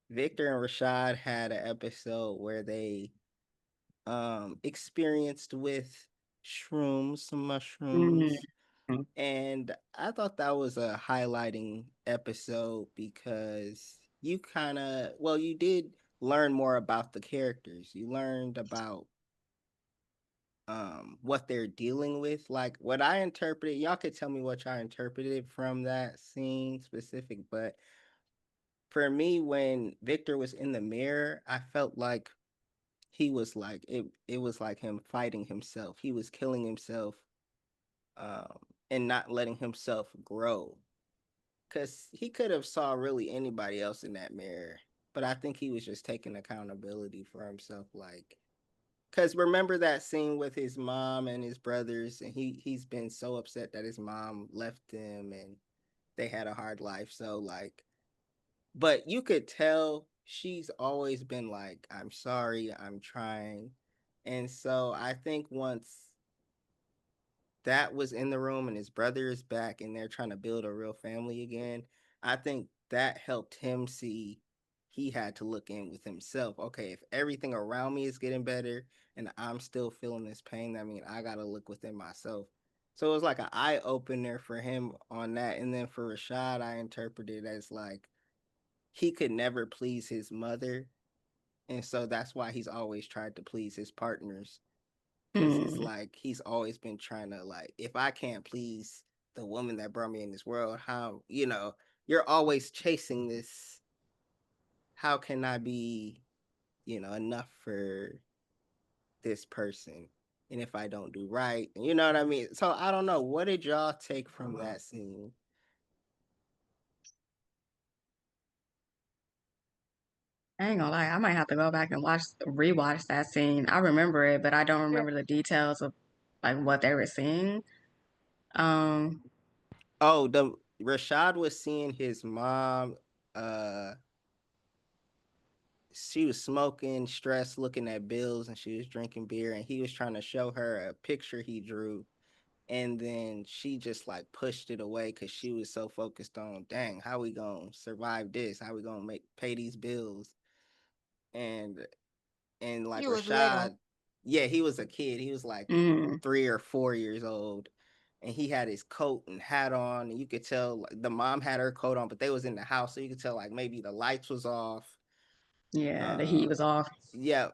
[SPEAKER 1] Victor and Rashad had an episode where they experienced with shrooms, some
[SPEAKER 2] Mhm.
[SPEAKER 1] mushrooms. And I thought that was a highlighting episode because you kind of, well, you did learn more about the characters. You learned about what they're dealing with. Like what I interpreted, y'all could tell me what y'all interpreted from that scene specific, but for me when Victor was in the mirror, I felt like he was like it was like him fighting himself. He was killing himself um and not letting himself grow. Cause he could have saw really anybody else in that mirror. But I think he was just taking accountability for himself, like because remember that scene with his mom and his brothers, and he's been so upset that his mom left him and they had a hard life. So like, but you could tell she's always been like, "I'm sorry, I'm trying," and so I think once that was in the room and his brother is back and they're trying to build a real family again, I think that helped him see he had to look in with himself. Okay, if everything around me is getting better and I'm still feeling this pain, that means I got to look within myself. So it was like an eye opener for him on that. And then for Rashad, I interpreted it as like he could never please his mother. And so that's why he's always tried to please his partners, because it's
[SPEAKER 2] Mhm.
[SPEAKER 1] like he's always been trying to like if I can't please the woman that brought me in this world, how you're always chasing this, how can I be enough for this person, and if I don't do right, you know what I mean? So I don't know, what did y'all take from that scene?
[SPEAKER 2] I ain't gonna lie, I might have to go back and rewatch that scene. I remember it, but I don't
[SPEAKER 3] sure.
[SPEAKER 2] remember the details of like what they were seeing. Um,
[SPEAKER 1] Oh, the Rashad was seeing his mom, uh she was smoking, stressed, looking at bills, and she was drinking beer, and he was trying to show her a picture he drew, and then she just like pushed it away because she was so focused on, dang, how we gonna survive this, how we gonna make pay these bills, and like
[SPEAKER 3] He was little.
[SPEAKER 1] Rashad, yeah, he was a kid, he was like
[SPEAKER 2] mm,
[SPEAKER 1] 3 or 4 years old, and he had his coat and hat on, and you could tell like, the mom had her coat on, but they was in the house, so you could tell like maybe the lights was off.
[SPEAKER 2] yeah, the heat
[SPEAKER 1] uh
[SPEAKER 2] was off.
[SPEAKER 1] yeah.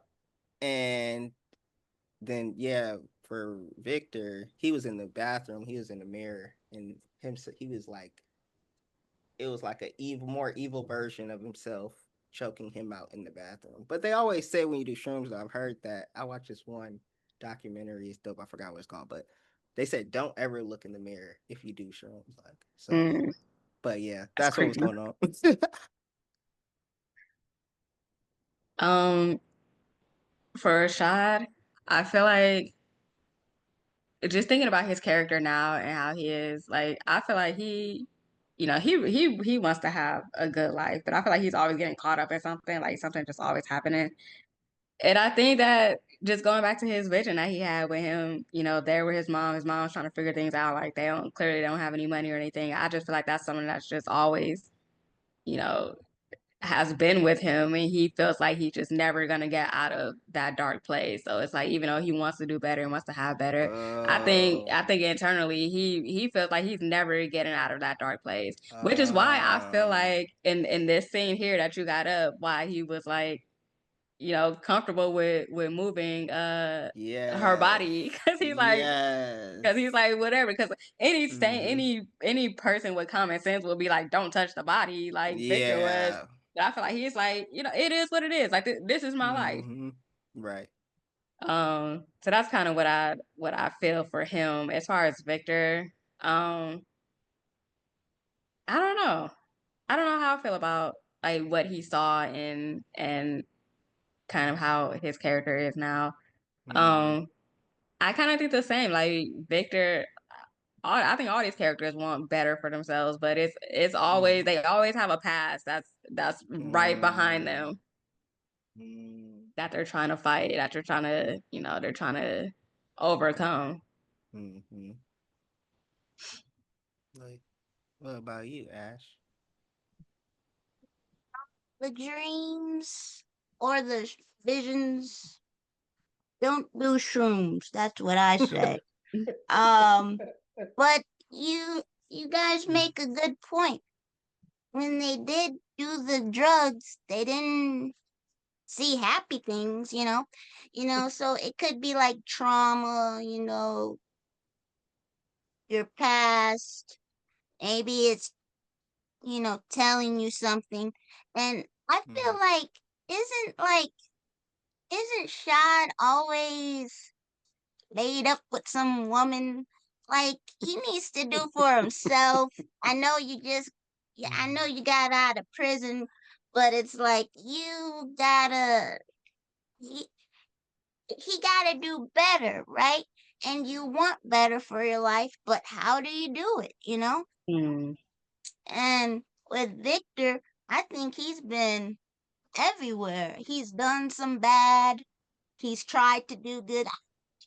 [SPEAKER 1] And then yeah, for Victor, he was in the bathroom, he was in the mirror, and him, he was like, it was like a more evil version of himself choking him out in the bathroom. But they always say when you do shrooms, I've heard that. I watched this one documentary, it's dope, I forgot what it's called, but they said don't ever look in the mirror if you do shrooms, like, so.
[SPEAKER 2] Mm,
[SPEAKER 1] But yeah,
[SPEAKER 2] that's
[SPEAKER 1] that's what was
[SPEAKER 2] creepy.
[SPEAKER 1] going on.
[SPEAKER 2] Um, for Rashad, I feel like just thinking about his character now and how he is, like, I feel like he wants to have a good life, but I feel like he's always getting caught up in something, like something just always happening. And I think that just going back to his vision that he had with him, there with his mom's trying to figure things out, like they don't have any money or anything. I just feel like that's something that's just always, you know, has been with him, and he feels like he's just never gonna get out of that dark place. So it's like even though he wants to do better and wants to have better,
[SPEAKER 1] Oh.
[SPEAKER 2] I think internally he feels like he's never getting out of that dark place. Which is why I feel
[SPEAKER 1] Um.
[SPEAKER 2] like in this scene here that you got up, why he was like, comfortable with moving her
[SPEAKER 1] Yes.
[SPEAKER 2] body because he's
[SPEAKER 1] Yes.
[SPEAKER 2] like whatever, because
[SPEAKER 1] Mm-hmm.
[SPEAKER 2] any person with common sense would be like, don't touch the body like Victor was.
[SPEAKER 1] Yeah.
[SPEAKER 2] But I feel like he's like, it is what it is. Like this is my life.
[SPEAKER 1] Mm-hmm. Right.
[SPEAKER 2] So that's kind of what I feel for him. As far as Victor, um, I don't know. I don't know how I feel about like what he saw and kind of how his character is now.
[SPEAKER 1] Mm-hmm.
[SPEAKER 2] Um, I kind of think the same. Like Victor, I think all these characters want better for themselves, but it's always
[SPEAKER 1] Mm-hmm.
[SPEAKER 2] they always have a past that's right behind
[SPEAKER 1] Mm-hmm.
[SPEAKER 2] them that they're trying to fight, that they're trying to overcome.
[SPEAKER 1] Mm-hmm. Like, what about you, Ash?
[SPEAKER 3] The dreams or the visions don't do shrooms. That's what I say. Um, but you guys make a good point. When they did do the drugs, they didn't see happy things, so it could be like trauma, your past. Maybe it's, telling you something. And I
[SPEAKER 1] Mm-hmm.
[SPEAKER 3] feel like, isn't like, isn't Shad always laid up with some woman? Like, he needs to do for himself. I know you just, yeah, I know you got out of prison, but it's like, he, he gotta do better, right? And you want better for your life, but how do you do it?
[SPEAKER 2] Mm.
[SPEAKER 3] And with Victor, I think he's been everywhere. He's done some bad. He's tried to do good.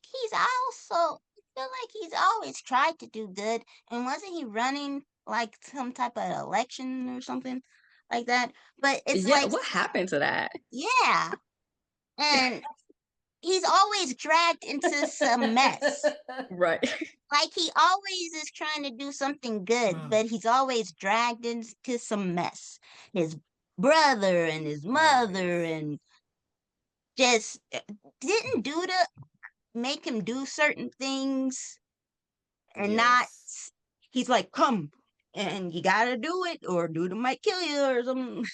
[SPEAKER 3] He's also I feel like he's always tried to do good. And wasn't he running like some type of election or something like that? But it's
[SPEAKER 2] Yeah,
[SPEAKER 3] like,
[SPEAKER 2] what happened to that?
[SPEAKER 3] yeah. And he's always dragged into some mess.
[SPEAKER 2] Right.
[SPEAKER 3] Like he always is trying to do something good, but he's always dragged into some mess. His brother and his mother
[SPEAKER 1] Always.
[SPEAKER 3] and just didn't do to make him do certain things and not
[SPEAKER 1] Yes.
[SPEAKER 3] he's like, come and you gotta do it or dude might kill you or something.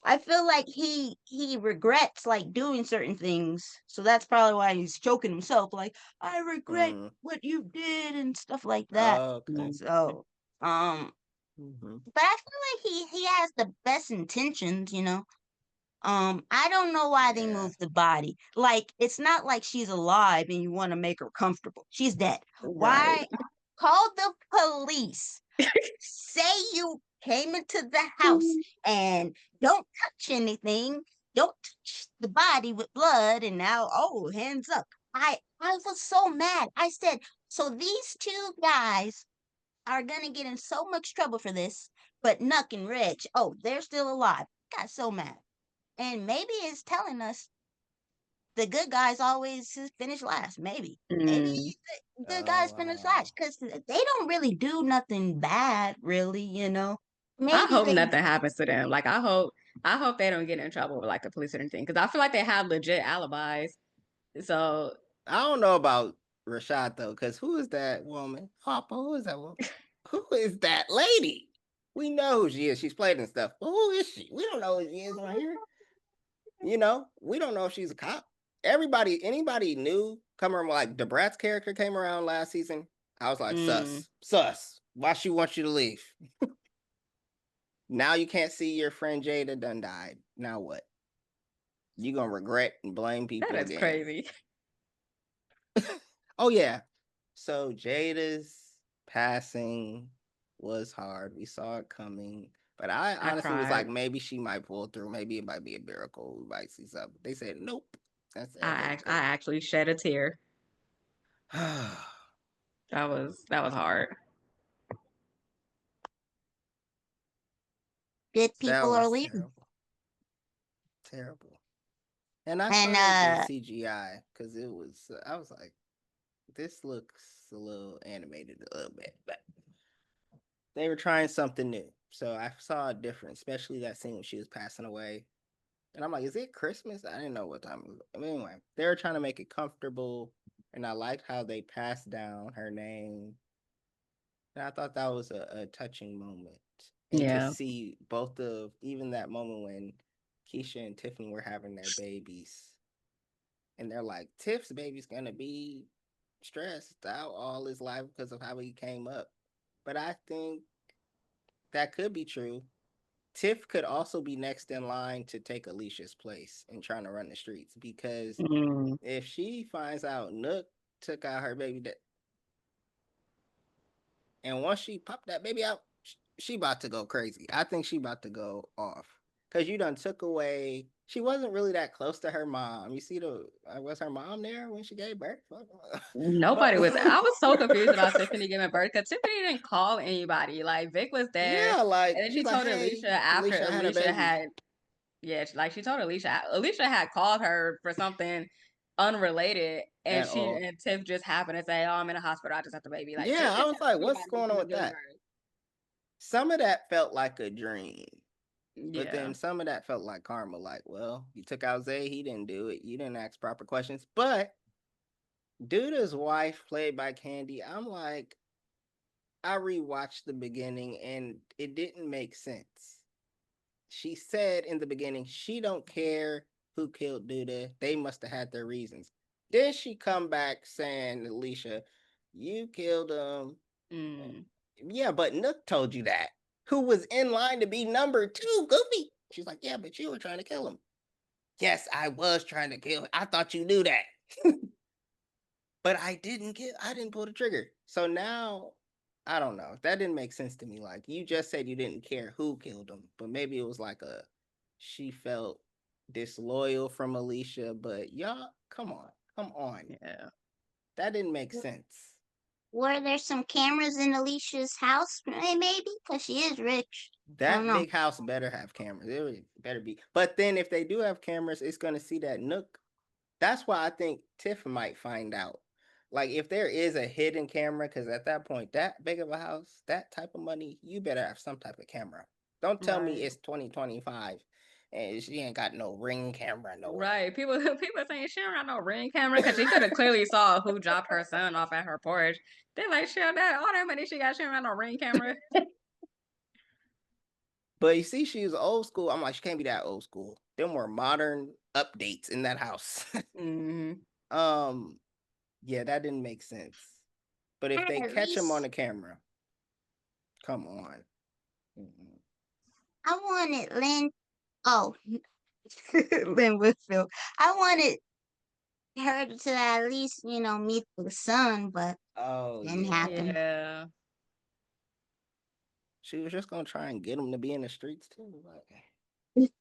[SPEAKER 3] I feel like he regrets like doing certain things, so that's probably why he's choking himself. Like I regret
[SPEAKER 1] Mm.
[SPEAKER 3] what you did and stuff like that.
[SPEAKER 1] Oh, okay.
[SPEAKER 2] Mm.
[SPEAKER 3] So,
[SPEAKER 1] Mm-hmm.
[SPEAKER 3] but I feel like he has the best intentions. I don't know why they
[SPEAKER 1] Yeah.
[SPEAKER 3] moved the body. Like it's not like she's alive and you want to make her comfortable. She's dead.
[SPEAKER 2] Right.
[SPEAKER 3] Why call the police? Say you came into the house and don't touch anything. Don't touch the body with blood and now hands up. I was so mad. I said, so these two guys are gonna get in so much trouble for this, but Nuck and Reg, they're still alive. Got so mad. And maybe it's telling us the good guys always finish last. Maybe
[SPEAKER 2] Mm.
[SPEAKER 3] the good
[SPEAKER 1] Oh,
[SPEAKER 3] guys finish
[SPEAKER 1] wow.
[SPEAKER 3] last because they don't really do nothing bad, really.
[SPEAKER 2] I
[SPEAKER 3] Maybe
[SPEAKER 2] hope
[SPEAKER 3] they,
[SPEAKER 2] nothing happens to them. Like I hope they don't get in trouble with like the police or anything, because I feel like they have legit alibis. So
[SPEAKER 1] I don't know about Rashad though, because who is that woman? Papa, who is that woman? Who is that lady? We know who she is. She's played and stuff. But who is she? We don't know who she is right here. We don't know if she's a cop. Anybody new coming around, like Debrat's character came around last season. I was like,
[SPEAKER 2] mm.
[SPEAKER 1] sus. Why she wants you to leave? Now you can't see your friend Jada done died. Now what? You gonna regret and blame
[SPEAKER 2] That
[SPEAKER 1] people
[SPEAKER 2] is
[SPEAKER 1] again.
[SPEAKER 2] crazy.
[SPEAKER 1] Oh yeah. So Jada's passing was hard. We saw it coming. But I
[SPEAKER 2] I
[SPEAKER 1] honestly was like,
[SPEAKER 2] cried.
[SPEAKER 1] maybe she might pull through. Maybe it might be a miracle. We might see something. They said, nope. That's the end of
[SPEAKER 2] I
[SPEAKER 1] the
[SPEAKER 2] actually shed a tear.
[SPEAKER 1] thing.
[SPEAKER 2] That was hard.
[SPEAKER 3] Good
[SPEAKER 1] That
[SPEAKER 3] people are
[SPEAKER 1] was
[SPEAKER 3] leaving.
[SPEAKER 1] terrible. Terrible. And I
[SPEAKER 3] And
[SPEAKER 1] started the CGI because I was like, this looks a little animated a little bit. But they were trying something new. So I saw a difference, especially that scene when she was passing away. And I'm like, is it Christmas? I didn't know what time it was. I mean, anyway, they were trying to make it comfortable. And I liked how they passed down her name. And I thought that was a touching moment. And to
[SPEAKER 2] Yeah.
[SPEAKER 1] see both of, even that moment when Keisha and Tiffany were having their babies. And they're like, Tiff's baby's going to be stressed out all his life because of how he came up. But I think that could be true. Tiff could also be next in line to take Alicia's place in trying to run the streets because
[SPEAKER 2] Mm,
[SPEAKER 1] if she finds out Nook took out her baby, and once she popped that baby out, she about to go crazy. I think she about to go off because you done took away. She wasn't really that close to her mom. You see was her mom there when she gave birth? But
[SPEAKER 2] nobody was. I was so confused about Tiffany giving birth because Tiffany didn't call anybody. Like Vic was there,
[SPEAKER 1] yeah, like
[SPEAKER 2] and then she
[SPEAKER 1] she's like,
[SPEAKER 2] told Alicia
[SPEAKER 1] hey,
[SPEAKER 2] after
[SPEAKER 1] Alicia had a
[SPEAKER 2] Alicia
[SPEAKER 1] baby.
[SPEAKER 2] had, yeah, like she told Alicia had called her for something unrelated, and
[SPEAKER 1] At all.
[SPEAKER 2] Tiff just happened to say, "Oh, I'm in a hospital. I just had the baby." Like Tiff
[SPEAKER 1] Yeah, I
[SPEAKER 2] didn't
[SPEAKER 1] was
[SPEAKER 2] tell
[SPEAKER 1] like, what's
[SPEAKER 2] anybody
[SPEAKER 1] going
[SPEAKER 2] she
[SPEAKER 1] on
[SPEAKER 2] was
[SPEAKER 1] with
[SPEAKER 2] giving
[SPEAKER 1] that?
[SPEAKER 2] birth.
[SPEAKER 1] Some of that felt like a dream. But
[SPEAKER 2] Yeah,
[SPEAKER 1] then some of that felt like karma. Like, well, you took out Zay, he didn't do it. You didn't ask proper questions. But Duda's wife, played by Candy, I'm like, I rewatched the beginning and it didn't make sense. She said in the beginning she don't care who killed Duda. They must have had their reasons. Then she come back saying, Alicia, you killed him.
[SPEAKER 2] mm,
[SPEAKER 1] Yeah, but Nook told you that. Who was in line to be number two, Goofy? She's like, yeah, but you were trying to kill him. Yes, I was trying to kill him. I thought you knew that. But I didn't pull the trigger. So now I don't know. That didn't make sense to me. Like you just said you didn't care who killed him, but maybe it was like she felt disloyal from Alicia, but y'all, come on. Come on.
[SPEAKER 2] yeah.
[SPEAKER 1] That didn't make sense.
[SPEAKER 3] were there some cameras in Alicia's house? Maybe because she is rich. I don't
[SPEAKER 1] That
[SPEAKER 3] know.
[SPEAKER 1] big house better have cameras. It better be. But then if they do have cameras, it's gonna see that Nook. That's why I think Tiff might find out. Like if there is a hidden camera, because at that point, that big of a house, that type of money, you better have some type of camera. Don't tell me
[SPEAKER 2] Right.
[SPEAKER 1] it's 2025 and she ain't got no ring camera nowhere.
[SPEAKER 2] Right. People saying she don't have no ring camera because she could have clearly saw who dropped her son off at her porch. They're like, she that all that money she got, she don't have no ring camera.
[SPEAKER 1] But you see, she's old school. I'm like, she can't be that old school. Them were modern updates in that house.
[SPEAKER 2] Hmm.
[SPEAKER 1] um, yeah, that didn't make sense. But if they
[SPEAKER 3] At
[SPEAKER 1] catch him on
[SPEAKER 3] least
[SPEAKER 1] the camera, come on. Mm-mm.
[SPEAKER 3] I wanted Lynn. Oh, Lynn Whitfield. I wanted her to at least, meet the son, but
[SPEAKER 1] Oh
[SPEAKER 3] didn't
[SPEAKER 1] yeah.
[SPEAKER 3] happen.
[SPEAKER 2] Yeah.
[SPEAKER 1] She was just gonna try and get him to be in the streets too.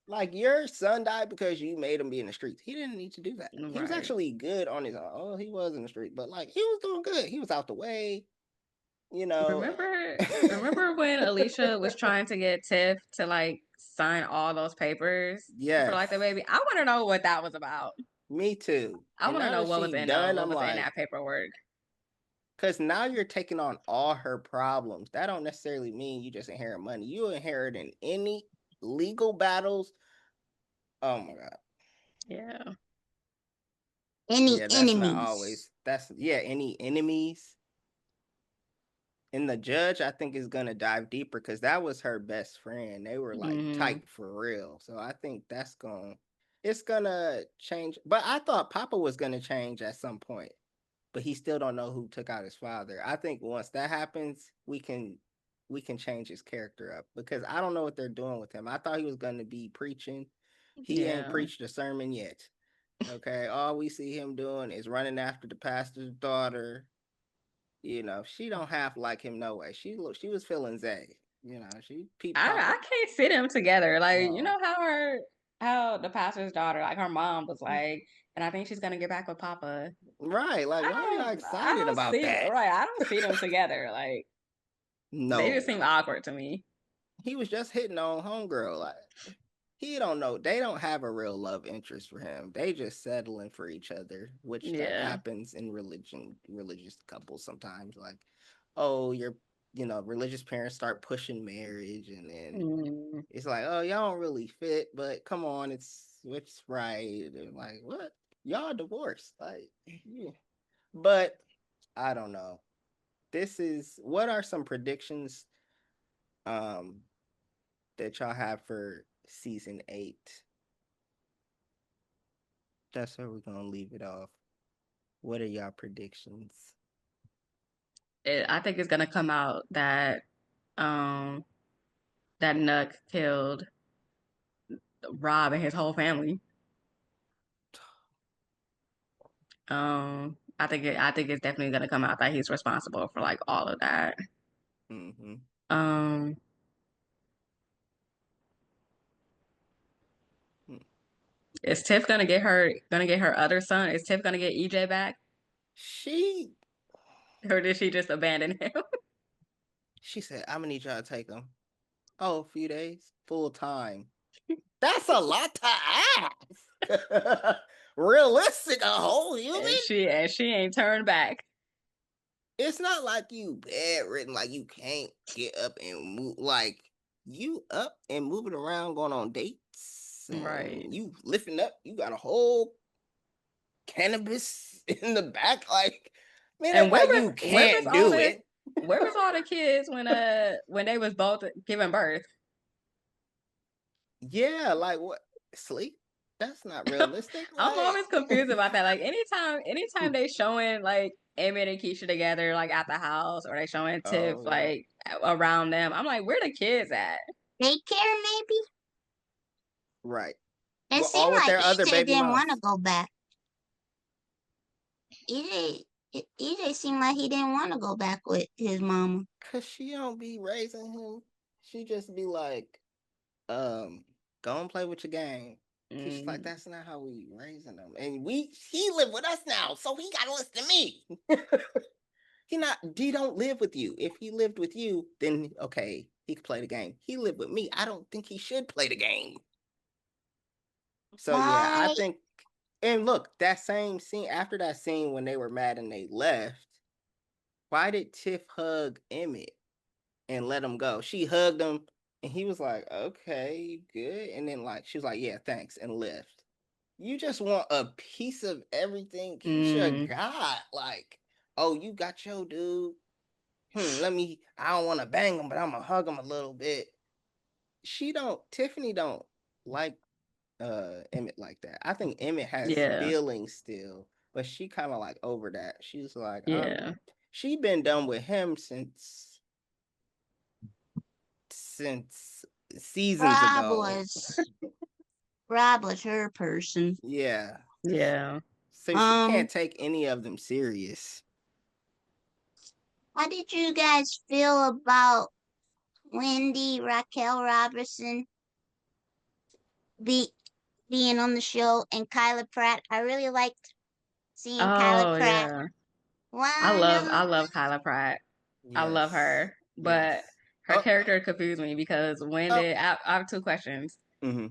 [SPEAKER 1] Like your son died because you made him be in the streets. He didn't need to do that. He was
[SPEAKER 2] Right.
[SPEAKER 1] actually good on his own. Oh, he was in the street, but like he was doing good. He was out the way, you know.
[SPEAKER 2] Remember when Alicia was trying to get Tiff to like sign all those papers for
[SPEAKER 1] Yes,
[SPEAKER 2] like the baby? I want to know what that was about.
[SPEAKER 1] me too.
[SPEAKER 2] I
[SPEAKER 1] And
[SPEAKER 2] want to
[SPEAKER 1] now
[SPEAKER 2] know
[SPEAKER 1] that she done,
[SPEAKER 2] what
[SPEAKER 1] I'm
[SPEAKER 2] was in
[SPEAKER 1] like,
[SPEAKER 2] that paperwork.
[SPEAKER 1] because now you're taking on all her problems. That don't necessarily mean you just inherit money. You inherit in any legal battles. Oh my god.
[SPEAKER 2] Yeah.
[SPEAKER 3] Any
[SPEAKER 1] Yeah, that's not
[SPEAKER 3] enemies?
[SPEAKER 1] always. That's yeah. Any enemies, and the judge, I think, is gonna dive deeper because that was her best friend. They were like
[SPEAKER 2] Hmm.
[SPEAKER 1] tight for real. So I think it's gonna change. But I thought Papa was gonna change at some point, but he still don't know who took out his father. I think once that happens, we can change his character up because I don't know what they're doing with him. I thought he was gonna be preaching, He ain't
[SPEAKER 2] Yeah.
[SPEAKER 1] preached a sermon yet. Okay, all we see him doing is running after the pastor's daughter. She don't half like him no way. She was feeling Zay. She peeped top
[SPEAKER 2] I
[SPEAKER 1] up.
[SPEAKER 2] can't see them together. Like, you
[SPEAKER 1] No,
[SPEAKER 2] know how the pastor's daughter, like her mom was like, and I think she's gonna get back with Papa.
[SPEAKER 1] right? Like, why y'all
[SPEAKER 2] I
[SPEAKER 1] excited
[SPEAKER 2] don't
[SPEAKER 1] about
[SPEAKER 2] see
[SPEAKER 1] that?
[SPEAKER 2] right. I don't see them together. Like they just
[SPEAKER 1] No,
[SPEAKER 2] seem awkward to me.
[SPEAKER 1] he was just hitting on homegirl. Like, he don't know. They don't have a real love interest for him. They just settling for each other, which that
[SPEAKER 2] Yeah.
[SPEAKER 1] happens in religious couples sometimes. Like, oh, religious parents start pushing marriage, and then
[SPEAKER 2] Mm.
[SPEAKER 1] it's like, oh, y'all don't really fit, but come on, it's right. And like, what? Y'all divorced. Like, yeah. But I don't know. What are some predictions um that y'all have for season 8? That's where we're gonna leave it off. What are y'all predictions?
[SPEAKER 2] I think it's gonna come out that um that Nuck killed Rob and his whole family. I think it's definitely gonna come out that he's responsible for like all of that.
[SPEAKER 1] Mm-hmm.
[SPEAKER 2] Um, is Tiff gonna get her other son? Is Tiff gonna get EJ back,
[SPEAKER 1] She
[SPEAKER 2] or did she just abandon him?
[SPEAKER 1] she said, "I'm gonna need y'all to take them." Oh, a few days, full time. That's a lot to ask. Realistic, a whole human.
[SPEAKER 2] And she ain't turned back.
[SPEAKER 1] It's not like you bedridden, like you can't get up and move. Like you up and moving around, going on dates,
[SPEAKER 2] Right.
[SPEAKER 1] and you lifting up. You got a whole cannabis in the back. Like, man,
[SPEAKER 2] And
[SPEAKER 1] ain't like you can't do it.
[SPEAKER 2] where was all the kids when they was both giving birth?
[SPEAKER 1] Yeah, like what? Sleep? That's not realistic.
[SPEAKER 2] I'm
[SPEAKER 1] Like,
[SPEAKER 2] always confused about that. Like anytime they showing like Emmett and Keisha together, like at the house, or they showing Tiff
[SPEAKER 1] oh yeah,
[SPEAKER 2] like around them, I'm like, where the kids at?
[SPEAKER 3] Daycare, maybe?
[SPEAKER 1] right.
[SPEAKER 3] It
[SPEAKER 1] Well,
[SPEAKER 3] seemed
[SPEAKER 1] all with
[SPEAKER 3] like
[SPEAKER 1] their other
[SPEAKER 3] EJ
[SPEAKER 1] baby
[SPEAKER 3] didn't want to
[SPEAKER 1] moms.
[SPEAKER 3] go back. EJ seemed like he didn't want to go back with his mama.
[SPEAKER 1] Cause she don't be raising him. She just be like, um, go and play with your game. Cause she's like,
[SPEAKER 2] Mm,
[SPEAKER 1] that's not how we raising them. And he live with us now, so he gotta listen to me. He don't live with you. If he lived with you, then okay, he could play the game. He lived with me. I don't think he should play the game. So yeah, I
[SPEAKER 3] Why?
[SPEAKER 1] think and look, that same scene after that scene when they were mad and they left, why did Tiff hug Emmett and let him go? She hugged him and he was like, okay, good. And then like she was like, yeah, thanks, and left. You just want a piece of everything Keisha
[SPEAKER 2] mm,
[SPEAKER 1] got. Like, oh, you got your dude. I don't want to bang him, but I'm gonna hug him a little bit. Tiffany don't like Emmett like that. I think Emmett has
[SPEAKER 2] yeah,
[SPEAKER 1] feelings still, but she kind of like over that. She's like,
[SPEAKER 2] yeah,
[SPEAKER 1] she been done with him since seasons
[SPEAKER 3] Rob
[SPEAKER 1] ago.
[SPEAKER 3] was Rob was her person.
[SPEAKER 1] Yeah.
[SPEAKER 2] yeah.
[SPEAKER 1] So she
[SPEAKER 3] Um,
[SPEAKER 1] can't take any of them serious.
[SPEAKER 3] how did you guys feel about Wendy Raquel Robertson be being on the show and Kyla Pratt? I really liked seeing Kyla
[SPEAKER 2] Oh
[SPEAKER 3] Pratt.
[SPEAKER 2] yeah. I
[SPEAKER 3] Wanna
[SPEAKER 2] love Kyla Pratt. I love
[SPEAKER 1] Yes.
[SPEAKER 2] her, but
[SPEAKER 1] Yes.
[SPEAKER 2] her character confused me because
[SPEAKER 1] Oh.
[SPEAKER 2] I have two questions.
[SPEAKER 1] Mm-hmm.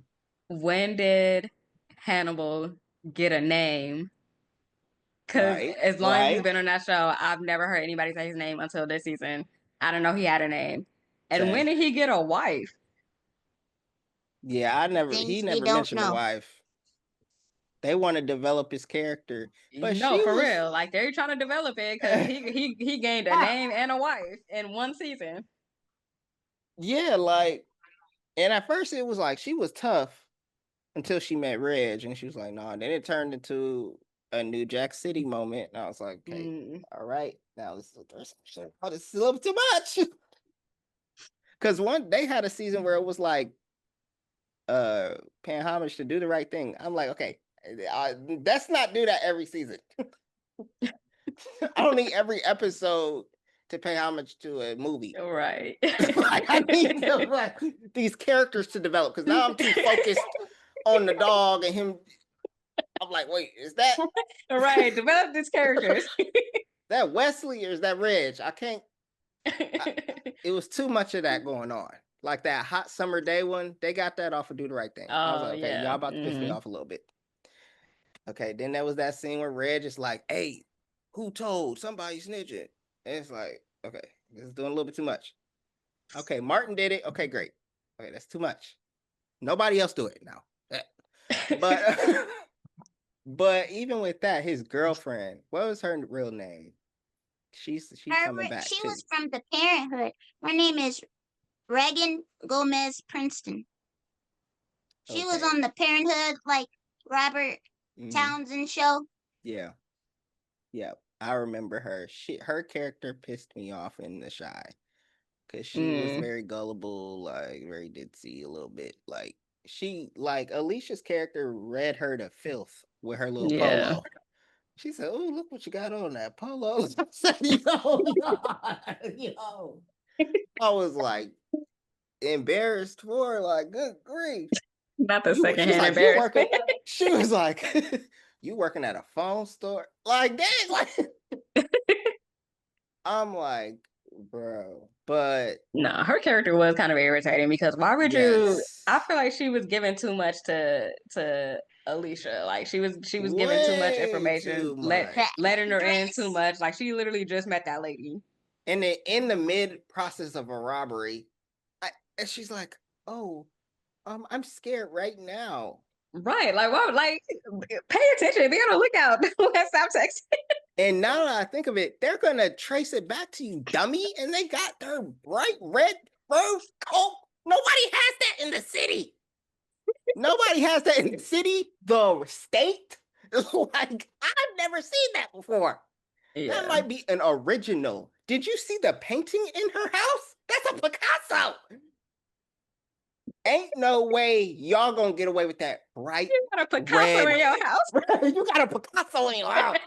[SPEAKER 2] When did Hannibal get a name? Because
[SPEAKER 1] Right.
[SPEAKER 2] as long as he's
[SPEAKER 1] Right.
[SPEAKER 2] been on that show, I've never heard anybody say his name until this season. I don't know he had a name. And when
[SPEAKER 1] Same.
[SPEAKER 2] did he get a wife?
[SPEAKER 1] Yeah, he
[SPEAKER 3] things we
[SPEAKER 1] never
[SPEAKER 3] don't
[SPEAKER 1] mentioned a
[SPEAKER 3] know.
[SPEAKER 1] wife. They want to develop his character, but
[SPEAKER 2] No,
[SPEAKER 1] she
[SPEAKER 2] for
[SPEAKER 1] was
[SPEAKER 2] real. Like they're trying to develop it because he gained a name and a wife in one season.
[SPEAKER 1] yeah, like, and at first it was like she was tough until she met Reg, and she was like, "Nah." Then it turned into a New Jack City moment, and I was like, "Okay,
[SPEAKER 2] Mm,
[SPEAKER 1] all right, now this is a little too much." Because one they had a season where it was like paying homage to Do the Right Thing. I'm like, okay, let's not do that every season. I don't need every episode to pay homage to a movie.
[SPEAKER 2] Right.
[SPEAKER 1] Like, I need these characters to develop because now I'm too focused on the dog and him. I'm like, wait, is that
[SPEAKER 2] right? Develop these characters.
[SPEAKER 1] that Wesley or is that Reg? I can't. It was too much of that going on. Like that Hot Summer Day one, they got that off of Do the Right Thing. I was
[SPEAKER 2] Oh
[SPEAKER 1] like, okay,
[SPEAKER 2] yeah.
[SPEAKER 1] y'all about to piss me off a little bit. Okay, then there was that scene where Reg is like, hey, who told somebody snitching? And it's like, okay, this is doing a little bit too much. Okay, Martin did it. Okay, great. Okay, that's too much. Nobody else do it now. But but even with that, his girlfriend, what was her real name? She's coming back
[SPEAKER 3] She
[SPEAKER 1] too.
[SPEAKER 3] was from the Parenthood. Her name is Regan Gomez Princeton. She was
[SPEAKER 1] Okay.
[SPEAKER 3] on the Parenthood, like Robert
[SPEAKER 1] Mhm.
[SPEAKER 3] Townsend show.
[SPEAKER 1] Yeah. Yeah. I remember her. Her character pissed me off in The Shy. Cause she was very gullible, like very ditzy a little bit. Like Alicia's character read her to filth with her little
[SPEAKER 2] Yeah.
[SPEAKER 1] polo. She said, "Oh, look what you got on that polo." I said, yo. I was like embarrassed for her, like, good grief.
[SPEAKER 2] Not the
[SPEAKER 1] She's
[SPEAKER 2] secondhand
[SPEAKER 1] like, you working?
[SPEAKER 2] embarrassment.
[SPEAKER 1] She was like, you working at a phone store? Like that? Like I'm like, bro. But
[SPEAKER 2] No, her character was kind of irritating because why would you? I feel like she was giving too much to Alicia. Like she was giving too much
[SPEAKER 1] way
[SPEAKER 2] information,
[SPEAKER 1] too much.
[SPEAKER 2] letting her in too much. Like she literally just met that lady.
[SPEAKER 1] And then in the mid process of a robbery, and she's like, "Oh, I'm scared right now."
[SPEAKER 2] Right? Like what? Like pay attention. Be on the lookout. Stop texting.
[SPEAKER 1] And now that I think of it, they're gonna trace it back to you, dummy. And they got their bright red fur coat. Nobody has that in the city. Nobody has that in the city, the state. Like, I've never seen that before.
[SPEAKER 2] Yeah.
[SPEAKER 1] That might be an original. Did you see the painting in her house? That's a Picasso. Ain't no way y'all gonna get away with that bright
[SPEAKER 2] You got a Picasso in your house.
[SPEAKER 1] You got a Picasso in your house.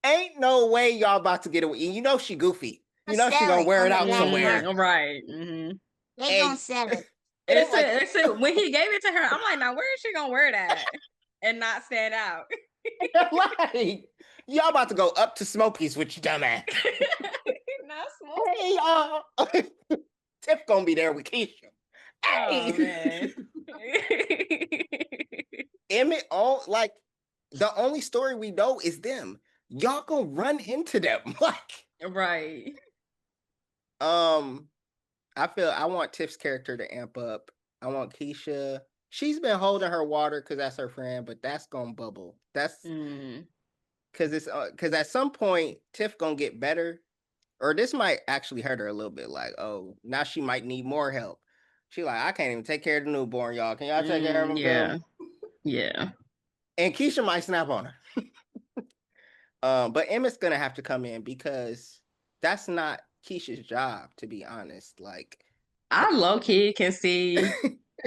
[SPEAKER 1] Ain't no way y'all about to get away. You know she goofy. You know she gonna wear it out somewhere.
[SPEAKER 2] Right. Mm-hmm.
[SPEAKER 3] They gonna sell it.
[SPEAKER 2] It's when he gave it to her, I'm like, now where is she gonna wear that and not stand out?
[SPEAKER 1] Like, y'all about to go up to Smokies with your dumb ass.
[SPEAKER 2] Not Smokies.
[SPEAKER 1] Hey, y'all. Tiff gonna be there with Keisha. Hey.
[SPEAKER 2] Oh man.
[SPEAKER 1] Emmett, like the only story we know is them. Y'all gonna run into them. Like,
[SPEAKER 2] right.
[SPEAKER 1] I want Tiff's character to amp up. I want Keisha. She's been holding her water because that's her friend, but that's gonna bubble. That's because it's because at some point Tiff gonna get better, or this might actually hurt her a little bit. Like, oh, now she might need more help. She like, I can't even take care of the newborn, y'all. Can y'all take care of him?
[SPEAKER 2] Yeah, yeah.
[SPEAKER 1] And Keisha might snap on her. But Emmett's gonna have to come in because that's not Keisha's job, to be honest. Like,
[SPEAKER 2] I low key can see.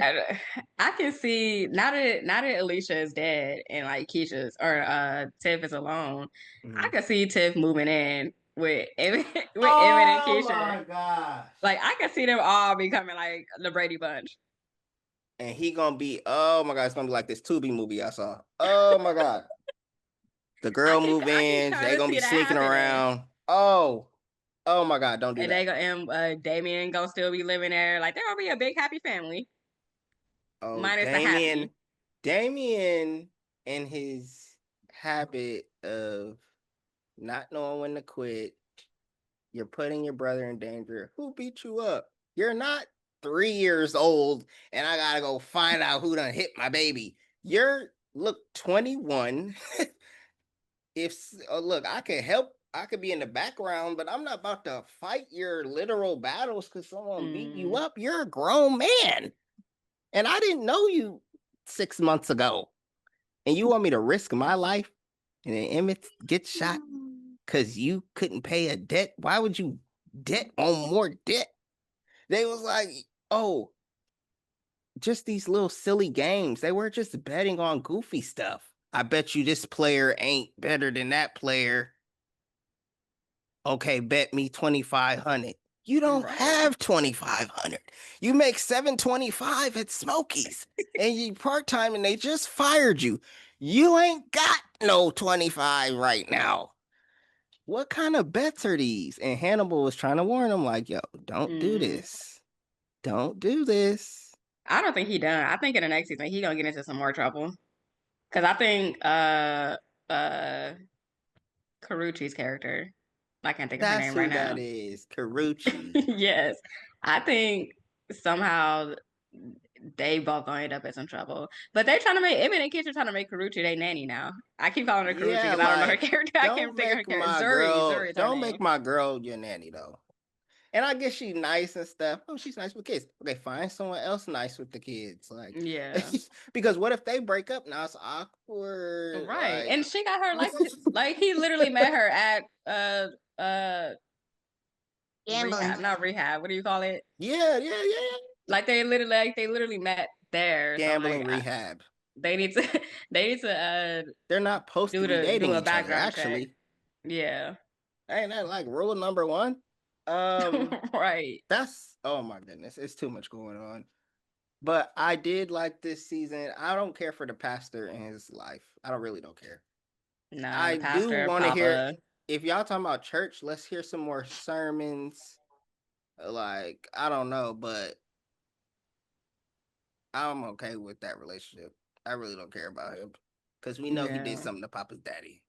[SPEAKER 2] I can see now that Alicia is dead and like Keisha's or Tiff is alone. I can see Tiff moving in with Emmett and Keisha.
[SPEAKER 1] Oh my gosh!
[SPEAKER 2] Like I can see them all becoming like the Brady Bunch.
[SPEAKER 1] And he gonna be, oh my god, it's gonna be like this Tubi movie I saw. Oh my god. The girl move in, they gonna be sneaking around. Oh my god, don't do
[SPEAKER 2] and
[SPEAKER 1] that.
[SPEAKER 2] And Damien gonna still be living there. Like they're gonna be a big happy family.
[SPEAKER 1] Oh,
[SPEAKER 2] minus the happy.
[SPEAKER 1] Damien and his habit of not knowing when to quit. You're putting your brother in danger. Who beat you up? You're not 3 years old and I gotta go find out who done hit my baby. You're 21. Look, I can help. I could be in the background, but I'm not about to fight your literal battles because someone beat you up. You're a grown man. And I didn't know you 6 months ago. And you want me to risk my life and then Emmett gets shot because you couldn't pay a debt? Why would you debt on more debt? They was like, oh, just these little silly games. They were just betting on goofy stuff. I bet you this player ain't better than that player. Okay, bet me 2,500. You don't
[SPEAKER 2] Right.
[SPEAKER 1] have 2,500. You make 725 at Smokies, and you part time, and they just fired you. You ain't got no 25 right now. What kind of bets are these? And Hannibal was trying to warn him, like, yo, don't do
[SPEAKER 2] Mm.
[SPEAKER 1] this. Don't do this.
[SPEAKER 2] I don't think he done. I think in the next season he gonna get into some more trouble. Cause I think uh Karuchi's character, I can't think of her
[SPEAKER 1] That's
[SPEAKER 2] name right
[SPEAKER 1] who
[SPEAKER 2] now.
[SPEAKER 1] that is, Karuchi.
[SPEAKER 2] Yes. I think somehow they both gonna end up in some trouble. But they trying to make Emmett and Kitchen trying to make Karuchi their nanny now. I keep calling her Karuchi
[SPEAKER 1] Yeah,
[SPEAKER 2] because I don't know her
[SPEAKER 1] like,
[SPEAKER 2] character. I can't think of her character. Zuri. Zuri is her
[SPEAKER 1] don't
[SPEAKER 2] name.
[SPEAKER 1] make my girl your nanny though. And I guess she's nice and stuff. Oh, she's nice with kids. Okay, find someone else nice with the kids. Like,
[SPEAKER 2] Yeah.
[SPEAKER 1] because what if they break up now? It's awkward.
[SPEAKER 2] Right.
[SPEAKER 1] Like,
[SPEAKER 2] And she got her like he literally met her at rehab,
[SPEAKER 3] Gambling.
[SPEAKER 2] not rehab. What do you call it?
[SPEAKER 1] yeah, yeah, yeah, yeah.
[SPEAKER 2] Like they literally met there. So
[SPEAKER 1] Gambling rehab.
[SPEAKER 2] they need to they need to
[SPEAKER 1] They're not supposed to be
[SPEAKER 2] do
[SPEAKER 1] dating
[SPEAKER 2] a
[SPEAKER 1] each other,
[SPEAKER 2] background check.
[SPEAKER 1] actually.
[SPEAKER 2] Yeah.
[SPEAKER 1] Ain't that like rule number one? Um,
[SPEAKER 2] Right.
[SPEAKER 1] that's oh my goodness, it's too much going on. But I did like this season. I don't care for the pastor and his life. I don't really don't care.
[SPEAKER 2] Nah,
[SPEAKER 1] I
[SPEAKER 2] the
[SPEAKER 1] do
[SPEAKER 2] pastor,
[SPEAKER 1] want to hear
[SPEAKER 2] Papa.
[SPEAKER 1] if y'all talking about church, let's hear some more sermons. Like, I don't know, but I'm okay with that relationship. I really don't care about him. Because we know he did
[SPEAKER 2] Yeah.
[SPEAKER 1] something to Papa's daddy.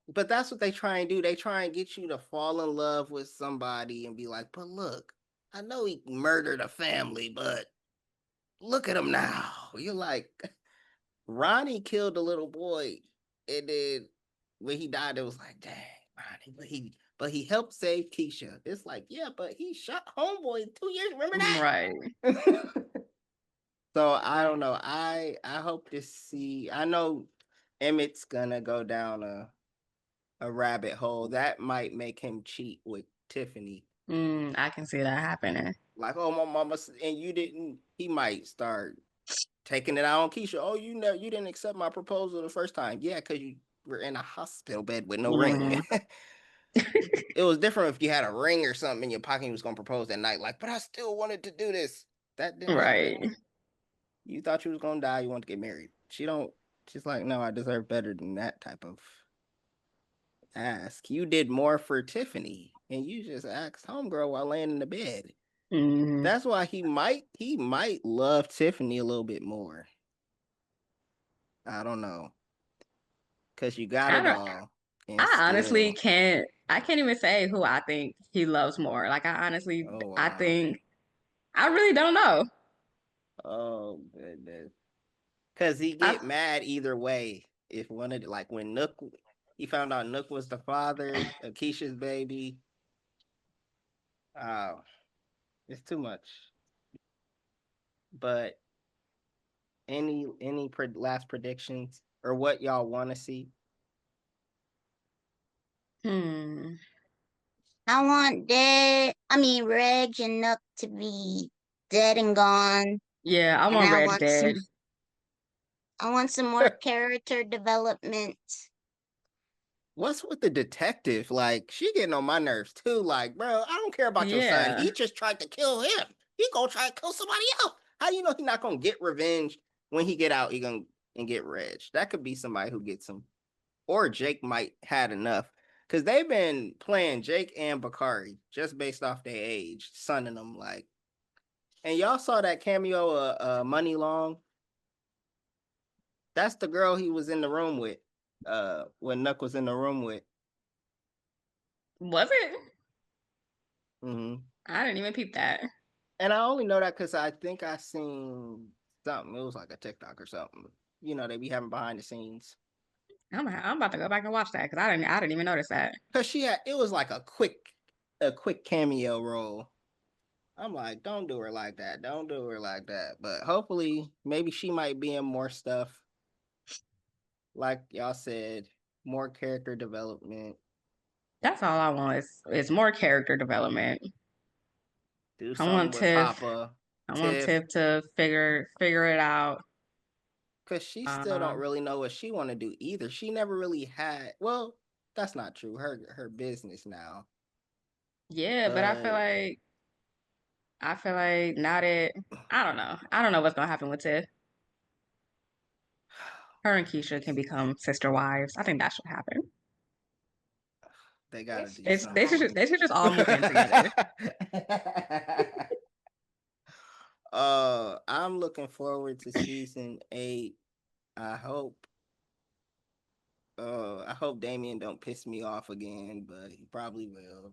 [SPEAKER 1] But that's what they try and do. They try and get you to fall in love with somebody and be like, but look, I know he murdered a family, but look at him now. You're like, Ronnie killed a little boy, and then when he died, it was like, dang, Ronnie, but he helped save Keisha. It's like, yeah, but he shot homeboy in 2 years. Remember
[SPEAKER 2] Right.
[SPEAKER 1] that? So I don't know. I hope to see. I know Emmett's gonna go down a rabbit hole that might make him cheat with Tiffany.
[SPEAKER 2] I can see that happening.
[SPEAKER 1] Like, oh, my mama, and you didn't. He might start taking it out on Keisha. Oh, you didn't accept my proposal the first time. Yeah, because you were in a hospital bed with no ring.
[SPEAKER 2] Mm.
[SPEAKER 1] It was different if you had a ring or something in your pocket and you was gonna propose that night. Like, but I still wanted to do this. That didn't
[SPEAKER 2] Right.
[SPEAKER 1] happen. You thought you was gonna die. You want to get married. She don't. She's like, no, I deserve better than that type of ask. You did more for Tiffany, and you just asked homegirl while laying in the bed.
[SPEAKER 2] Mm.
[SPEAKER 1] That's why he might love Tiffany a little bit more. I don't know, cause you got
[SPEAKER 2] I
[SPEAKER 1] it
[SPEAKER 2] don't.
[SPEAKER 1] all, and
[SPEAKER 2] I honestly
[SPEAKER 1] still,
[SPEAKER 2] can't. I can't even say who I think he loves more. Like
[SPEAKER 1] oh
[SPEAKER 2] I
[SPEAKER 1] wow,
[SPEAKER 2] think I really don't know.
[SPEAKER 1] oh goodness, cause he
[SPEAKER 2] I
[SPEAKER 1] get mad either way. If one of like when Nook, he found out Nook was the father of Keisha's baby. Oh, it's too much. But last predictions or what y'all want to see?
[SPEAKER 2] hmm.
[SPEAKER 3] I want Reg and Nook to be dead and gone.
[SPEAKER 2] Yeah, I'm
[SPEAKER 3] And
[SPEAKER 2] on Red Dead.
[SPEAKER 3] I want some more character development.
[SPEAKER 1] What's with the detective? Like, she getting on my nerves too. Like, bro, I don't care about your son.
[SPEAKER 2] Yeah.
[SPEAKER 1] He just tried to kill him. He gonna try to kill somebody else. How do you know he not gonna get revenge when he get out? He gonna and get Reg. That could be somebody who gets him, or Jake might had enough because they've been playing Jake and Bakari just based off their age, sunning them like. And y'all saw that cameo of Money Long. That's the girl he was in the room with. When Nuck was in the room with.
[SPEAKER 2] Was it?
[SPEAKER 1] Mm-hmm.
[SPEAKER 2] I didn't even peep that.
[SPEAKER 1] And I only know that because I think I seen something. It was like a TikTok or something. You know, they be having behind the scenes.
[SPEAKER 2] I'm about to go back and watch that because I didn't even notice that.
[SPEAKER 1] Cause she had it was like a quick cameo role. I'm like, don't do her like that. Don't do her like that. But hopefully, maybe she might be in more stuff. Like y'all said, more character development.
[SPEAKER 2] That's all I want is more character development.
[SPEAKER 1] Do
[SPEAKER 2] I want
[SPEAKER 1] something with
[SPEAKER 2] Tiff.
[SPEAKER 1] Papa,
[SPEAKER 2] I want
[SPEAKER 1] Tiff,
[SPEAKER 2] Tiff to figure it out.
[SPEAKER 1] because she still don't
[SPEAKER 2] Um,
[SPEAKER 1] really know what she want to do either. She never really had. Well, that's not true. Her business now,
[SPEAKER 2] yeah, but
[SPEAKER 1] but
[SPEAKER 2] I feel like now that I don't know. I don't know what's gonna happen with Tiff. Her and Keisha can become sister wives. I think that should happen.
[SPEAKER 1] they gotta do
[SPEAKER 2] They
[SPEAKER 1] something.
[SPEAKER 2] they should just all move in together.
[SPEAKER 1] I'm looking forward to season 8. I hope I hope Damien don't piss me off again, but he probably will.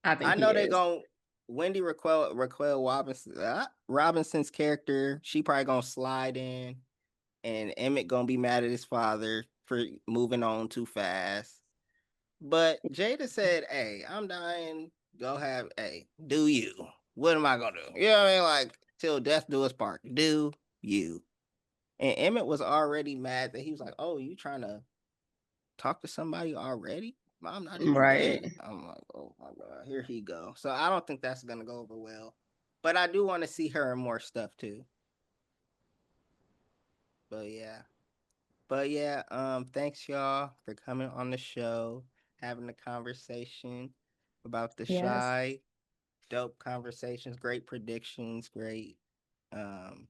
[SPEAKER 2] I
[SPEAKER 1] I
[SPEAKER 2] think he
[SPEAKER 1] know they
[SPEAKER 2] is.
[SPEAKER 1] gon' Wendy Raquel Robinson's character, she probably gonna slide in, and Emmett gonna be mad at his father for moving on too fast. But Jada said, "Hey, I'm dying. Go have, hey, do you? What am I gonna do? You know what I mean? Like till death do us part. Do you?" And Emmett was already mad that he was like, "Oh, you trying to talk to somebody already? I'm not even
[SPEAKER 2] Right.
[SPEAKER 1] dead." I'm like, "Oh my god, here he go." So I don't think that's gonna go over well. But I do want to see her in more stuff too. But yeah. But yeah, thanks y'all for coming on the show, having a conversation about the
[SPEAKER 2] Yes.
[SPEAKER 1] shy. Dope conversations, great predictions, great um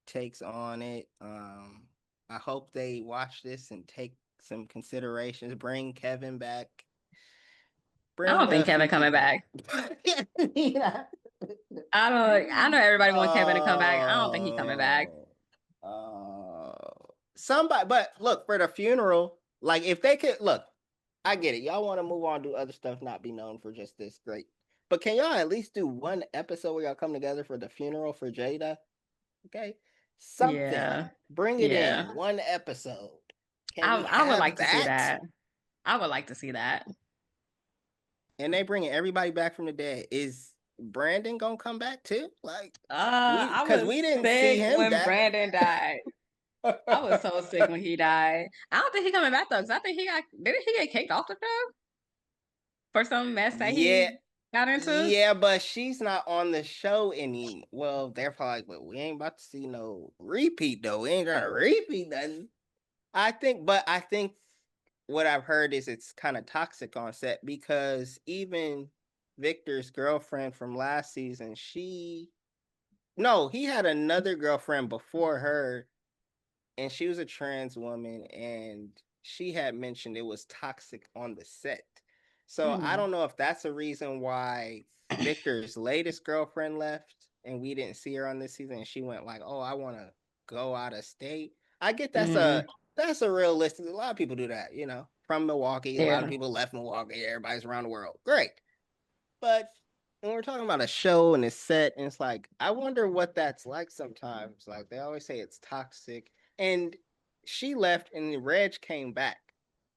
[SPEAKER 1] takes on it. I hope they watch this and take some considerations. Bring Kevin back.
[SPEAKER 2] I
[SPEAKER 1] Bring
[SPEAKER 2] don't
[SPEAKER 1] a
[SPEAKER 2] think
[SPEAKER 1] few
[SPEAKER 2] Kevin coming
[SPEAKER 1] people.
[SPEAKER 2] back.
[SPEAKER 1] Yeah.
[SPEAKER 2] I know everybody want Kevin to come back. I don't think he coming back.
[SPEAKER 1] Oh, somebody. But look, for the funeral, like if they could look, I get it. Y'all want to move on, do other stuff, not be known for just this. Great. But can y'all at least do one episode where y'all come together for the funeral for Jada? Okay. Something.
[SPEAKER 2] Yeah.
[SPEAKER 1] Bring it in.
[SPEAKER 2] Yeah.
[SPEAKER 1] One episode. Can we
[SPEAKER 2] I would
[SPEAKER 1] have
[SPEAKER 2] like to see
[SPEAKER 1] that?
[SPEAKER 2] that. I would like to see that.
[SPEAKER 1] And they bringing everybody back from the dead. Is Brandon gonna come back too? Like
[SPEAKER 2] I
[SPEAKER 1] because
[SPEAKER 2] was
[SPEAKER 1] we didn't see
[SPEAKER 2] sick
[SPEAKER 1] him
[SPEAKER 2] when
[SPEAKER 1] die.
[SPEAKER 2] Brandon died. I was so sick when he died. I don't think he coming back though, because I think didn't he get kicked off the show for some mess that
[SPEAKER 1] Yeah,
[SPEAKER 2] he got into?
[SPEAKER 1] yeah, but she's not on the show anymore. Well, they're probably like, but we ain't about to see no repeat though. We ain't gonna repeat nothing. I think what I've heard is it's kind of toxic on set because even Victor's girlfriend from last season, he had another girlfriend before her, and she was a trans woman, and she had mentioned it was toxic on the set. So I
[SPEAKER 2] Hmm.
[SPEAKER 1] don't know if that's a reason why Victor's latest girlfriend left and we didn't see her on this season, and she went like, "Oh, I want to go out of state." I get
[SPEAKER 2] Hmm.
[SPEAKER 1] that's a realistic. A lot of people do that, From Milwaukee, a lot of
[SPEAKER 2] Yeah.
[SPEAKER 1] people left Milwaukee. Everybody's around the world. Great, but when we're talking about a show and it's set, and it's like, I wonder what that's like sometimes. Like they always say it's toxic. And she left and Reg came back.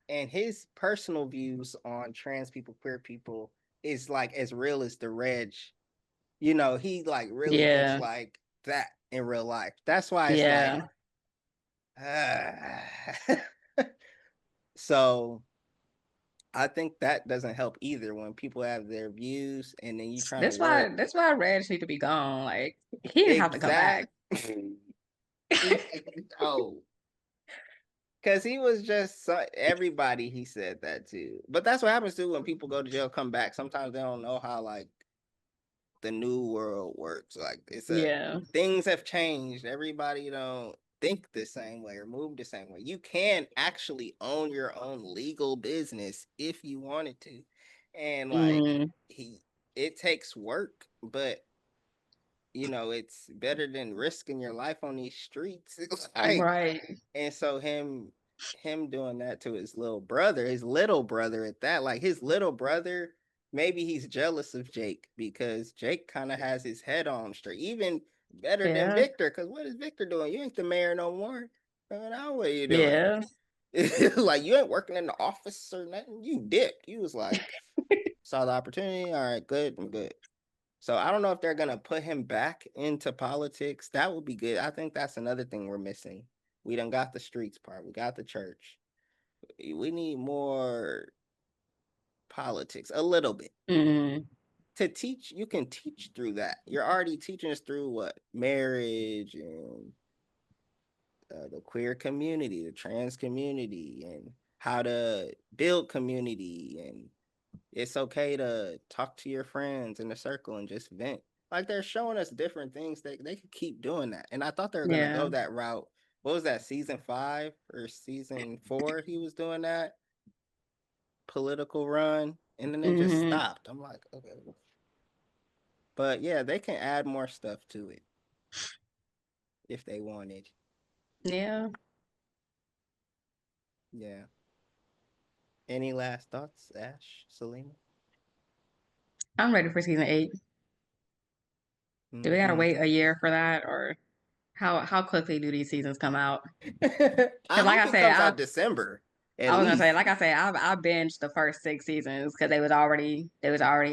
[SPEAKER 1] And his personal views on trans people, queer people is like as real as the Reg. He like really thinks
[SPEAKER 2] Yeah.
[SPEAKER 1] like that in real life. That's why it's like
[SPEAKER 2] Yeah.
[SPEAKER 1] uh... so I think that doesn't help either when people have their views and then you trying to work.
[SPEAKER 2] That's why Reg need to be gone. Like he didn't have to come
[SPEAKER 1] Exact.
[SPEAKER 2] back.
[SPEAKER 1] Oh, because he was just everybody. He said that too, but that's what happens too when people go to jail, come back. Sometimes they don't know how like the new world works. Like
[SPEAKER 2] Yeah.
[SPEAKER 1] things have changed. Everybody don't think the same way or move the same way. You can actually own your own legal business if you wanted to, and like
[SPEAKER 2] Mm,
[SPEAKER 1] he, it takes work, but it's better than risking your life on these streets. It's like,
[SPEAKER 2] right.
[SPEAKER 1] and so him doing that to his little brother at that, like his little brother, maybe he's jealous of Jake because Jake kind of has his head on straight, even better than
[SPEAKER 2] Yeah.
[SPEAKER 1] Victor. Because what is Victor doing? You ain't the mayor no more. Now what are you doing?
[SPEAKER 2] Yeah.
[SPEAKER 1] Like you ain't working in the office or nothing. You dipped. You was like, saw the opportunity. All right, good, I'm good. So I don't know if they're gonna put him back into politics. That would be good. I think that's another thing we're missing. We done got the streets part. We got the church. We need more politics, a little bit.
[SPEAKER 2] Mm.
[SPEAKER 1] to teach, you can teach through that. You're already teaching us through what? Marriage and the queer community, the trans community, and how to build community. And it's okay to talk to your friends in a circle and just vent. Like they're showing us different things that they could keep doing that. And I thought they were gonna
[SPEAKER 2] Yeah.
[SPEAKER 1] go that route. What was that, season 5 or season 4? He was doing that political run, and then they just
[SPEAKER 2] Hmm.
[SPEAKER 1] stopped. I'm like, okay. But yeah, they can add more stuff to it if they wanted.
[SPEAKER 2] Yeah.
[SPEAKER 1] Yeah. Any last thoughts, Ash, Selena?
[SPEAKER 2] I'm ready for season 8. Do we gotta
[SPEAKER 1] Mm-hmm.
[SPEAKER 2] wait a year for that, or how quickly do these seasons come out?
[SPEAKER 1] I
[SPEAKER 2] Because like
[SPEAKER 1] hope
[SPEAKER 2] I
[SPEAKER 1] it
[SPEAKER 2] said,
[SPEAKER 1] comes out December at
[SPEAKER 2] I was gonna say,
[SPEAKER 1] least.
[SPEAKER 2] like I said, I binged the first 6 seasons because they was already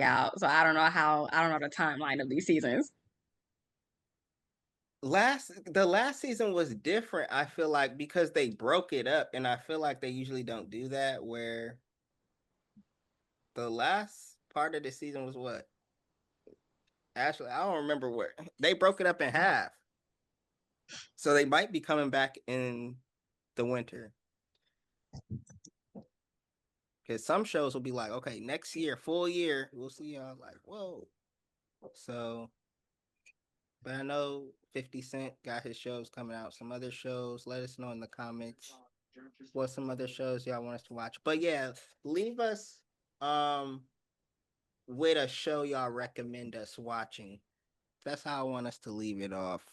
[SPEAKER 2] out. So I don't know the timeline of these seasons.
[SPEAKER 1] The last season was different, I feel like, because they broke it up, and I feel like they usually don't do that. Where the last part of the season was what? Actually, I don't remember where they broke it up in half. So they might be coming back in the winter. Because some shows will be like, okay, next year, full year, we'll see y'all. Like, whoa. So, but I know 50 Cent got his shows coming out. Some other shows, let us know in the comments what some other shows y'all want us to watch. But yeah, leave us um with a show y'all recommend us watching. That's how I want us to leave it off.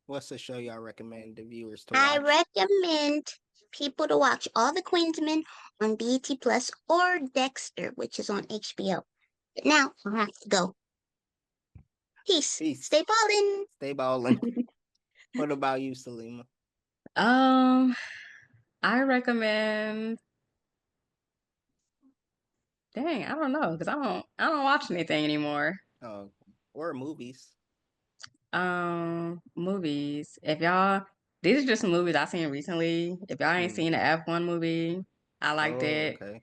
[SPEAKER 1] What's the show y'all recommend the viewers to
[SPEAKER 3] I
[SPEAKER 1] watch?
[SPEAKER 3] recommend people to watch All the Queensmen on BET Plus or Dexter, which is on HBO. But now I have to go. Peace.
[SPEAKER 1] Peace.
[SPEAKER 3] Stay ballin'.
[SPEAKER 1] Stay balling. What about you, Salima?
[SPEAKER 2] Um, I recommend. Dang, I don't know because I don't watch anything anymore.
[SPEAKER 1] Oh, or movies.
[SPEAKER 2] Movies. If y'all, these are just some movies I've seen recently. If y'all ain't
[SPEAKER 1] Hmm.
[SPEAKER 2] seen the F1 movie, I liked
[SPEAKER 1] Oh,
[SPEAKER 2] it.
[SPEAKER 1] okay.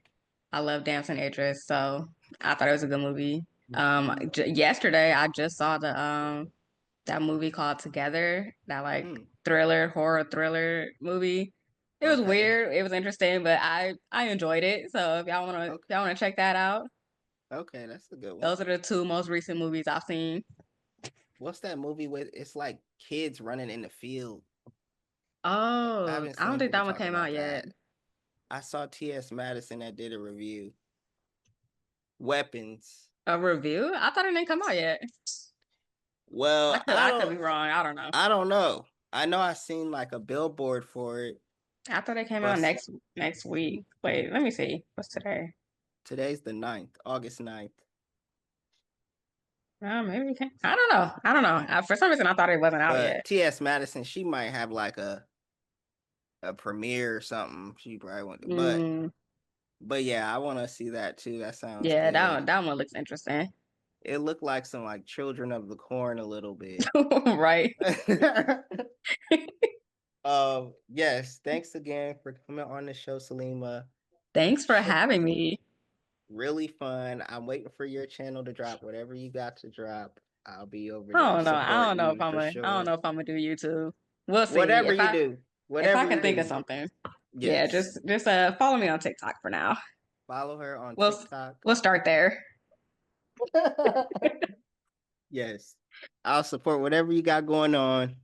[SPEAKER 2] I love Dancing Idris, so I thought it was a good movie. Yesterday I just saw the that movie called Together, that like
[SPEAKER 1] Hmm.
[SPEAKER 2] horror thriller movie. It was
[SPEAKER 1] Okay.
[SPEAKER 2] weird, it was interesting, but I enjoyed it. So if
[SPEAKER 1] Okay.
[SPEAKER 2] y'all wanna check that out,
[SPEAKER 1] Okay, that's a good one.
[SPEAKER 2] those are the two most recent movies I've seen.
[SPEAKER 1] What's that movie with it's like kids running in the field? I
[SPEAKER 2] Oh,
[SPEAKER 1] haven't
[SPEAKER 2] I don't
[SPEAKER 1] seen
[SPEAKER 2] think
[SPEAKER 1] people
[SPEAKER 2] that one
[SPEAKER 1] talk
[SPEAKER 2] came out
[SPEAKER 1] about
[SPEAKER 2] yet.
[SPEAKER 1] that. I saw T.S. Madison that did a review. Weapons.
[SPEAKER 2] A review? I thought it didn't come out yet.
[SPEAKER 1] Well,
[SPEAKER 2] I could be wrong. I don't know.
[SPEAKER 1] I don't know. I know I seen like a billboard for it,
[SPEAKER 2] I thought it came out
[SPEAKER 1] but
[SPEAKER 2] next week. Wait, let me see. What's today?
[SPEAKER 1] today's the 9th, August 9th.
[SPEAKER 2] Maybe it came. I don't know. I don't know. For some reason, I thought it wasn't out
[SPEAKER 1] But
[SPEAKER 2] yet.
[SPEAKER 1] T.S. Madison, she might have like a premiere or something. She probably won't do.
[SPEAKER 2] Mm,
[SPEAKER 1] But yeah, I want to see that too. That sounds
[SPEAKER 2] yeah,
[SPEAKER 1] good.
[SPEAKER 2] that one looks interesting.
[SPEAKER 1] It looked like some like Children of the Corn a little bit.
[SPEAKER 2] Right.
[SPEAKER 1] Yes, thanks again for coming on the show, Salima.
[SPEAKER 2] Thanks for
[SPEAKER 1] Sh-
[SPEAKER 2] having me.
[SPEAKER 1] Really fun. I'm waiting for your channel to drop whatever you got to drop. I'll be over
[SPEAKER 2] I
[SPEAKER 1] there
[SPEAKER 2] don't know.
[SPEAKER 1] supporting you for
[SPEAKER 2] I don't
[SPEAKER 1] sure.
[SPEAKER 2] know if I'm gonna do YouTube. We'll see.
[SPEAKER 1] Whatever you do,
[SPEAKER 2] If I
[SPEAKER 1] whatever
[SPEAKER 2] can
[SPEAKER 1] you
[SPEAKER 2] think of
[SPEAKER 1] do,
[SPEAKER 2] something. Yeah,
[SPEAKER 1] yes.
[SPEAKER 2] just follow me on TikTok for now.
[SPEAKER 1] Follow her on
[SPEAKER 2] We'll
[SPEAKER 1] TikTok.
[SPEAKER 2] we'll start there.
[SPEAKER 1] Yes. I'll support whatever you got going on.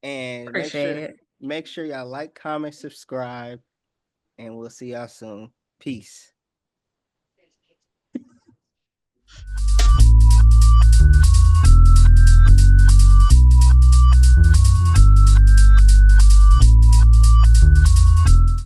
[SPEAKER 1] And
[SPEAKER 2] Appreciate it.
[SPEAKER 1] make sure y'all like, comment, subscribe, and we'll see y'all soon. Peace.